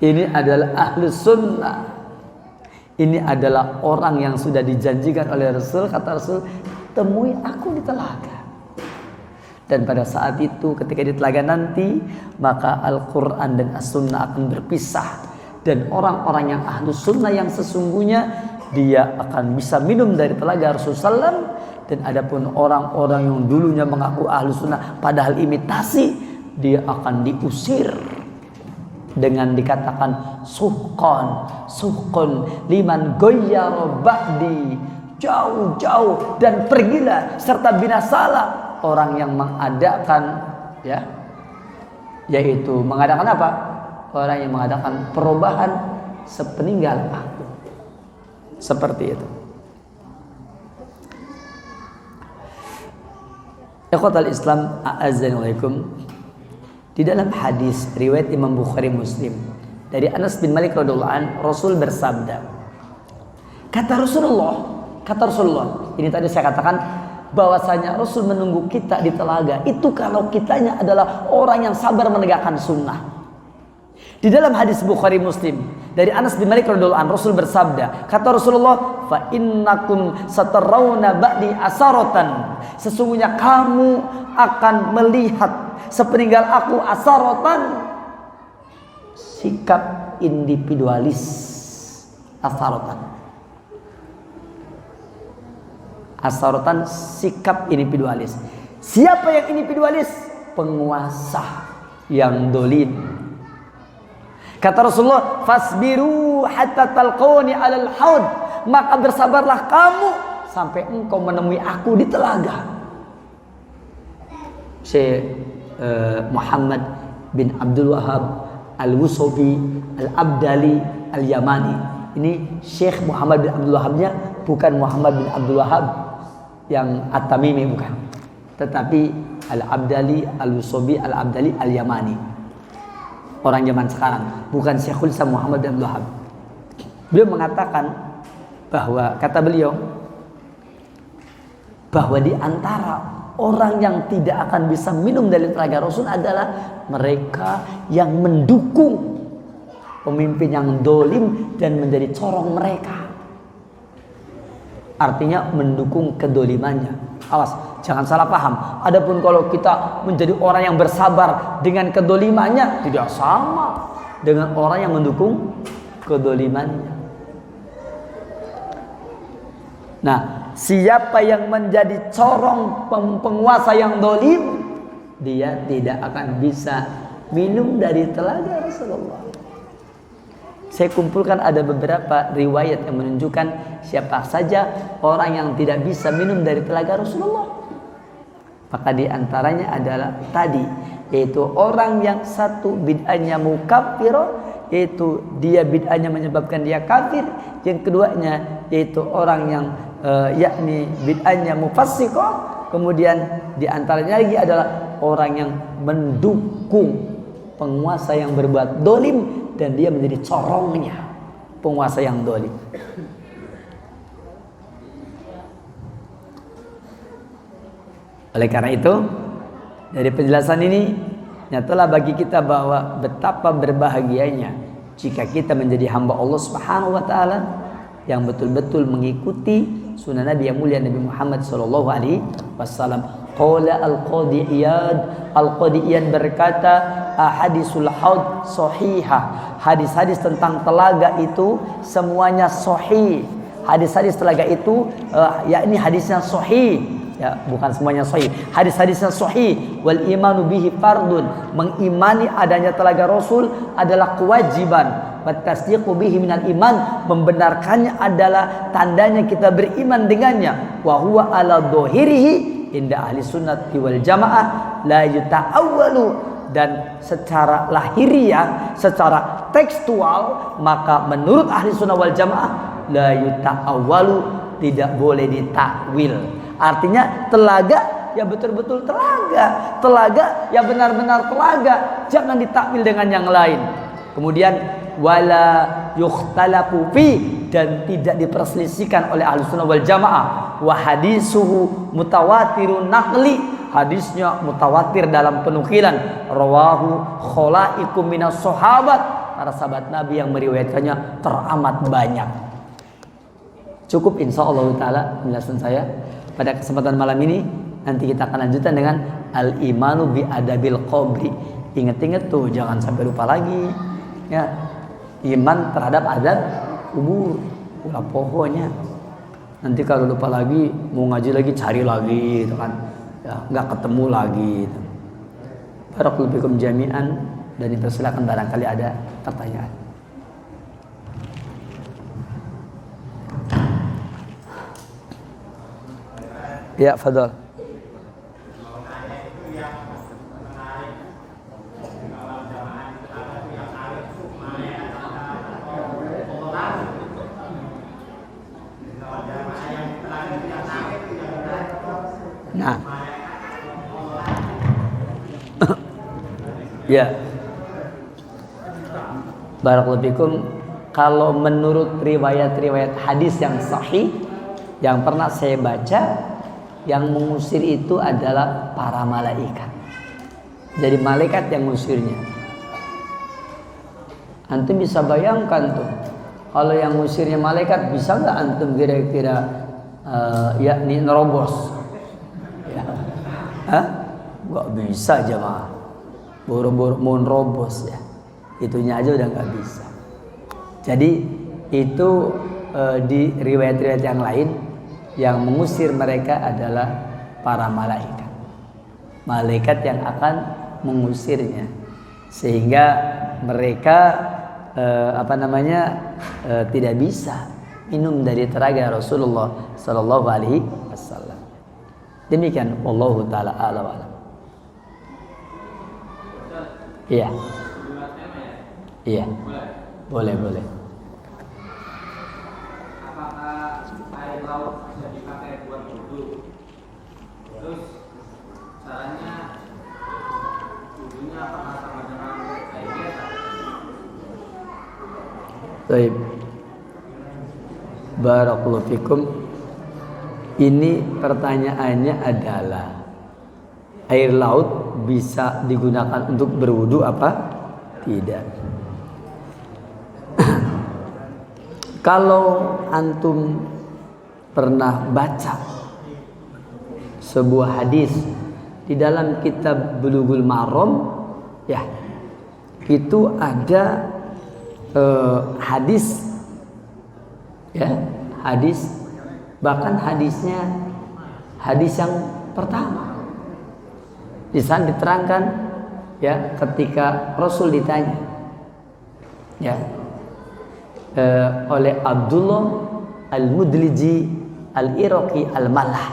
Ini adalah ahlus sunnah. Ini adalah orang yang sudah dijanjikan oleh Rasul. Kata Rasul, temui aku di telaga. Dan pada saat itu ketika di telaga nanti, maka Al-Quran dan As-Sunnah akan berpisah. Dan orang-orang yang ahlus sunnah yang sesungguhnya, dia akan bisa minum dari telaga Rasulullah SAW. Dan adapun orang-orang yang dulunya mengaku ahlus sunnah padahal imitasi, dia akan diusir dengan dikatakan suhqan liman ghayyara ba'di, jauh-jauh dan pergilah serta binasalah orang yang mengadakan, ya, yaitu mengadakan apa? Orang yang mengadakan perubahan sepeninggal aku. Seperti itu. Ikhwatal Islam, a'azzanikum. Di dalam hadis riwayat Imam Bukhari Muslim dari Anas bin Malik radhiyallahu anhu, Rasul bersabda, kata Rasulullah, ini tadi saya katakan bahwasanya Rasul menunggu kita di telaga itu kalau kitanya adalah orang yang sabar menegakkan sunnah. Di dalam hadis Bukhari Muslim dari Anas bin Malik radhiyallahu anhu, Rasul bersabda, kata Rasulullah, fa innakum satarawna ba'di asaratan, sesungguhnya kamu akan melihat sepeninggal aku asaratan, sikap individualis. Asaratan sikap individualis. Siapa yang individualis? Penguasa yang dolim. Kata Rasulullah, fasbiru hatta talqawni alal haud, maka bersabarlah kamu sampai engkau menemui aku di telaga. Syekh Muhammad bin Abdul Wahhab Al-Wusobi Al-Abdali Al-Yamani. Ini Syekh Muhammad bin Abdul Wahhabnya, bukan Muhammad bin Abdul Wahhab yang At-Tamimi, bukan, tetapi Al-Abdali Al-Wusobi Al-Abdali Al-Yamani, orang zaman sekarang, bukan Syekhul Islam Muhammad bin Abdul Wahhab. Beliau mengatakan bahwa, kata beliau, bahwa di antara orang yang tidak akan bisa minum dari telaga Rasul adalah mereka yang mendukung pemimpin yang dolim dan menjadi corong mereka. Artinya mendukung kedolimannya. Awas, jangan salah paham. Adapun kalau kita menjadi orang yang bersabar dengan kedolimannya, tidak sama dengan orang yang mendukung kedolimannya. Nah, siapa yang menjadi corong penguasa yang dolim, dia tidak akan bisa minum dari telaga Rasulullah. Saya kumpulkan ada beberapa riwayat yang menunjukkan siapa saja orang yang tidak bisa minum dari telaga Rasulullah. Maka di antaranya adalah tadi, yaitu orang yang satu bid'ahnya mukaffirah, yaitu dia bid'ahnya menyebabkan dia kafir. Yang keduanya yaitu orang yang yakni bid'ahnya mufassiqah. Kemudian di antaranya lagi adalah orang yang mendukung penguasa yang berbuat dolim dan dia menjadi corongnya penguasa yang dolim. Oleh karena itu, dari penjelasan ini nyatalah bagi kita bahwa betapa berbahagianya jika kita menjadi hamba Allah Subhanahu wa taala yang betul-betul mengikuti sunnah Nabi yang mulia Nabi Muhammad sallallahu alaihi wasallam. Qala al-Qadi Iyad berkata, ahadisul haud sahihah. Hadis-hadis tentang telaga itu semuanya sahih. Hadis-hadis telaga itu yakni hadisnya sahih. Ya, bukan semuanya sahih. Hadis-hadisnya sahih. Wal imanu bihi fardun. Mengimani adanya telaga Rasul adalah kewajiban. Wa tasdiqu bihi minal iman. Membenarkannya adalah tandanya kita beriman dengannya. Wa huwa ala dhahirihi inda ahli sunnati wal jamaah la yuta'awwalu. Dan secara lahiriah, secara tekstual, maka menurut ahli sunnah wal jamaah la yuta'awwalu, tidak boleh ditakwil. Artinya telaga ya betul-betul telaga, telaga ya benar-benar telaga, jangan ditakwil dengan yang lain. Kemudian wala yukhtalafu fi, dan tidak diperselisihkan oleh ahli sunnah wal jamaah. Wa hadisuhu mutawatirun naqli, hadisnya mutawatir dalam penukilan. Rawahu khalaiqum minas sahabat, para sahabat Nabi yang meriwayatkannya teramat banyak. Cukup insyaallah taala penjelasan saya pada kesempatan malam ini. Nanti kita akan lanjutkan dengan al-imanu bi adabil qabri. Ingat-ingat tuh, jangan sampai lupa lagi ya, iman terhadap adab kubur. Ulah pokoknya nanti kalau lupa lagi mau ngaji lagi cari lagi gitu kan ya, nggak ketemu lagi gitu. Barakallahu fikum jami'an, dan dipersilakan barangkali ada pertanyaan. Ya, fadhal. Nah. Ya. Barakallahu fikum, kalau menurut riwayat-riwayat hadis yang sahih yang pernah saya baca, yang mengusir itu adalah para malaikat. Jadi malaikat yang mengusirnya. Antum bisa bayangkan tuh, kalau yang mengusirnya malaikat, bisa nggak antum kira-kira yakni nerobos? Ya. Hah? Nggak bisa jemaah. Boro-boro mau nerobos ya, itunya aja udah nggak bisa. Jadi itu di riwayat-riwayat yang lain, yang mengusir mereka adalah para malaikat. Malaikat yang akan mengusirnya, sehingga mereka tidak bisa minum dari telaga Rasulullah sallallahu alaihi wasallam. Demikian wallahu taala a'lam. Iya. Iya. Boleh. Apakah air laut bisa dipakai buat wudu? Terus caranya wudunya apakah sama dengan air biasa? Baik. Barakallahu fikum. Ini pertanyaannya adalah, air laut bisa digunakan untuk berwudu apa tidak? Kalau antum pernah baca sebuah hadis di dalam kitab Bulughul Maram, ya, itu ada hadis, ya, hadis, bahkan hadisnya hadis yang pertama. Di sana diterangkan, ya, ketika Rasul ditanya, ya, oleh Abdullah Al-Mudliji Al-Iraqi Al-Malah.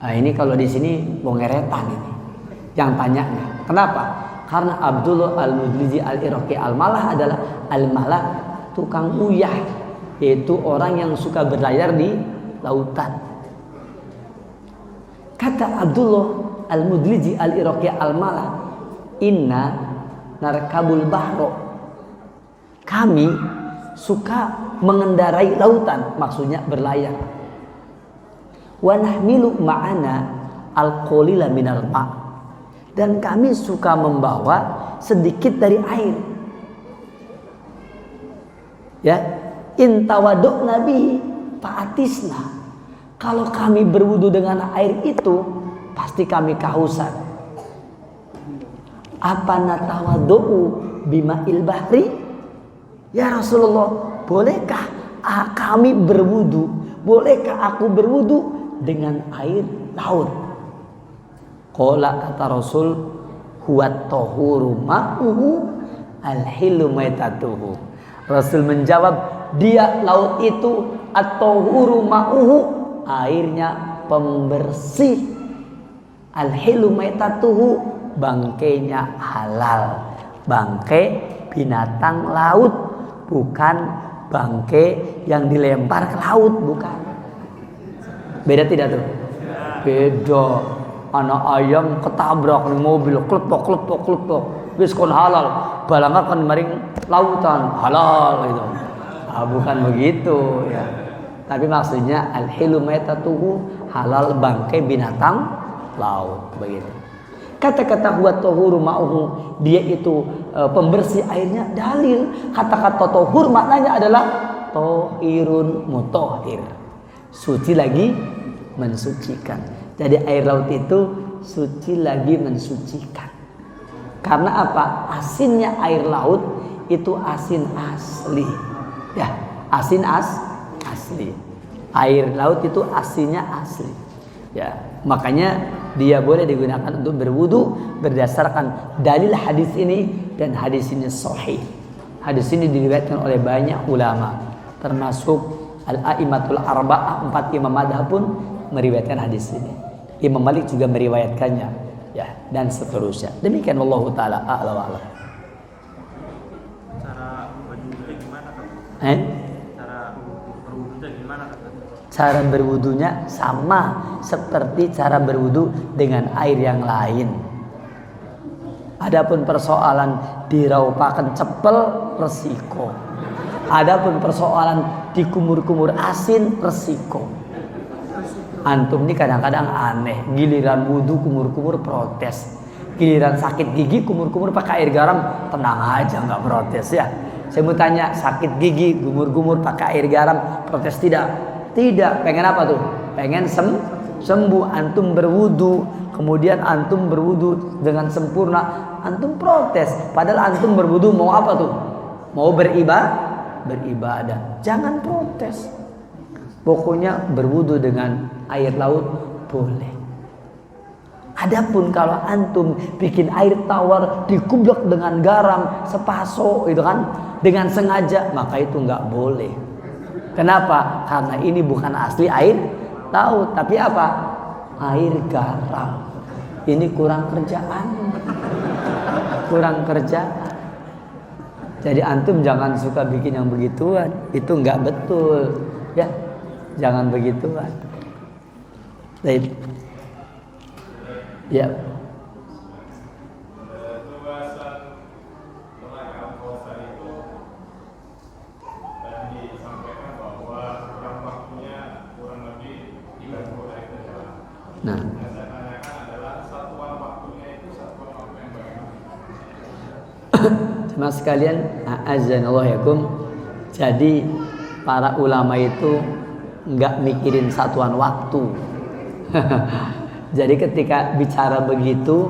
Nah, ini kalau di sini bongeretan ini yang tanyanya. Kenapa? Karena Abdullah Al-Mudliji Al-Iraqi Al-Malah adalah Al-Malah tukang uyah, yaitu orang yang suka berlayar di lautan. Kata Abdullah Al-Mudliji Al-Iraqi Al-Malah, inna narkabul bahro, kami suka mengendarai lautan, maksudnya berlayar. Wa nahmilu ma'ana al-qalila minal ma', dan kami suka membawa sedikit dari air. Ya, in tawaddu'na bihi, fa'atisna. Kalau kami berwudu dengan air itu, pasti kami kehausan. Apa natawaddu'u bima'il bahri? Ya Rasulullah, bolehkah kami berwudu? Bolehkah aku berwudu dengan air laut? Qala, kata Rasul, huwat tahuru ma'uhu al-hilu maitatuhu. Rasul menjawab, dia laut itu at-tahuru ma'uhu, airnya pembersih, al-hilu maitatuhu, bangkainya halal, bangkai binatang laut, bukan bangkai yang dilempar ke laut, bukan. Beda tidak tuh? Beda. Anak ayam ketabrak di mobil, kletok, wis kon halal, balangga kan maring lautan, halal gitu. Bukan begitu ya. Tapi maksudnya al-hilu maitatuhu, halal bangkai binatang laut, begitu. Kata-kata huwa tahuru ma'uhu, dia itu pembersih airnya, dalil. Kata-kata tahur maknanya adalah tahirun mutahhir, suci lagi mensucikan. Jadi air laut itu suci lagi mensucikan. Karena apa? Asinnya air laut itu asin asli. Ya, asin asli. Air laut itu asinnya asli. Ya, makanya dia boleh digunakan untuk berwudu berdasarkan dalil hadis ini, dan hadis ini sahih. Hadis ini diriwayatkan oleh banyak ulama, termasuk al-a'immatul arba'ah, 4 imam madhab pun meriwayatkan hadis ini. Imam Malik juga meriwayatkannya, ya, dan seterusnya. Demikian wallahu taala a'lam wa a'lam. Cara berwudunya gimana, Kak? Cara berwudunya gimana, Kak? Cara berwudunya sama seperti cara berwudu dengan air yang lain. Adapun persoalan diraupakan cepel, resiko. Adapun persoalan dikumur-kumur asin, resiko. Antum ini kadang-kadang aneh, giliran wudu kumur-kumur protes, giliran sakit gigi kumur-kumur pakai air garam, tenang aja nggak protes ya. Saya mau tanya, sakit gigi kumur-kumur pakai air garam, protes tidak? Tidak. Pengen apa tuh? Pengen sembuh. Antum berwudu, kemudian antum berwudu dengan sempurna, antum protes. Padahal antum berwudu mau apa tuh? Mau beribadah. Jangan protes. Pokoknya berwudu dengan air laut boleh. Adapun kalau antum bikin air tawar dikublek dengan garam sepaso itu kan, dengan sengaja, maka itu nggak boleh. Kenapa? Karena ini bukan asli air laut, tapi apa? Air garam. Ini kurang kerjaan. Jadi antum jangan suka bikin yang begituan, itu nggak betul, ya. Jangan begituan. Baik. Ya. Nah. Jemaah sekalian, a'azzanallahu yakum. Jadi para ulama itu nggak mikirin satuan waktu. Jadi ketika bicara begitu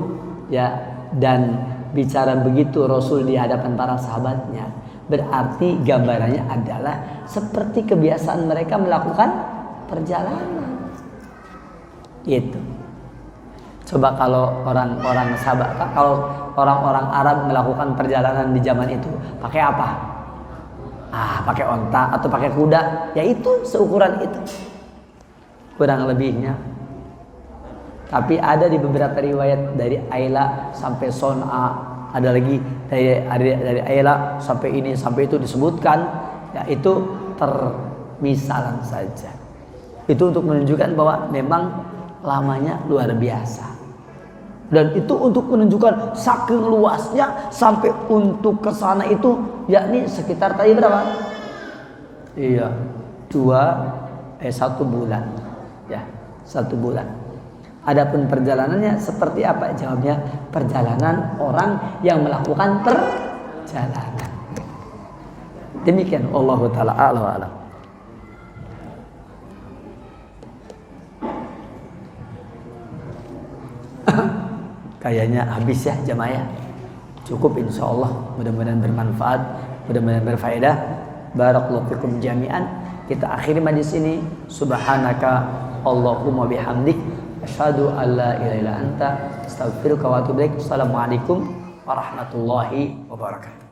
ya, dan bicara begitu Rasul di hadapan para sahabatnya, berarti gambarannya adalah seperti kebiasaan mereka melakukan perjalanan. Gitu. Coba kalau orang-orang sahabat, kalau orang-orang Arab melakukan perjalanan di zaman itu, pakai apa? Pakai onta atau pakai kuda, ya itu seukuran itu, kurang lebihnya. Tapi ada di beberapa riwayat dari Aila sampai Son'a, ada lagi dari Aila sampai ini sampai itu disebutkan, ya itu termisalan saja. Itu untuk menunjukkan bahwa memang lamanya luar biasa. Dan itu untuk menunjukkan saking luasnya sampai untuk ke sana itu, yakni sekitar tadi berapa? Iya, 1 bulan. Ya, 1 bulan. Adapun perjalanannya seperti apa? Jawabnya perjalanan orang yang melakukan perjalanan. Demikian, Allahu taala a'lam. Kayaknya habis ya jamaah ya. Cukup insya Allah. Mudah-mudahan bermanfaat, mudah-mudahan berfaedah. Barakallahu fikum jami'an. Kita akhiri majlis ini. Subhanaka Allahumma bihamdik, asyhadu an la ilaha illa anta, astaghfiruka wa atubu ilaik. Assalamualaikum warahmatullahi wabarakatuh.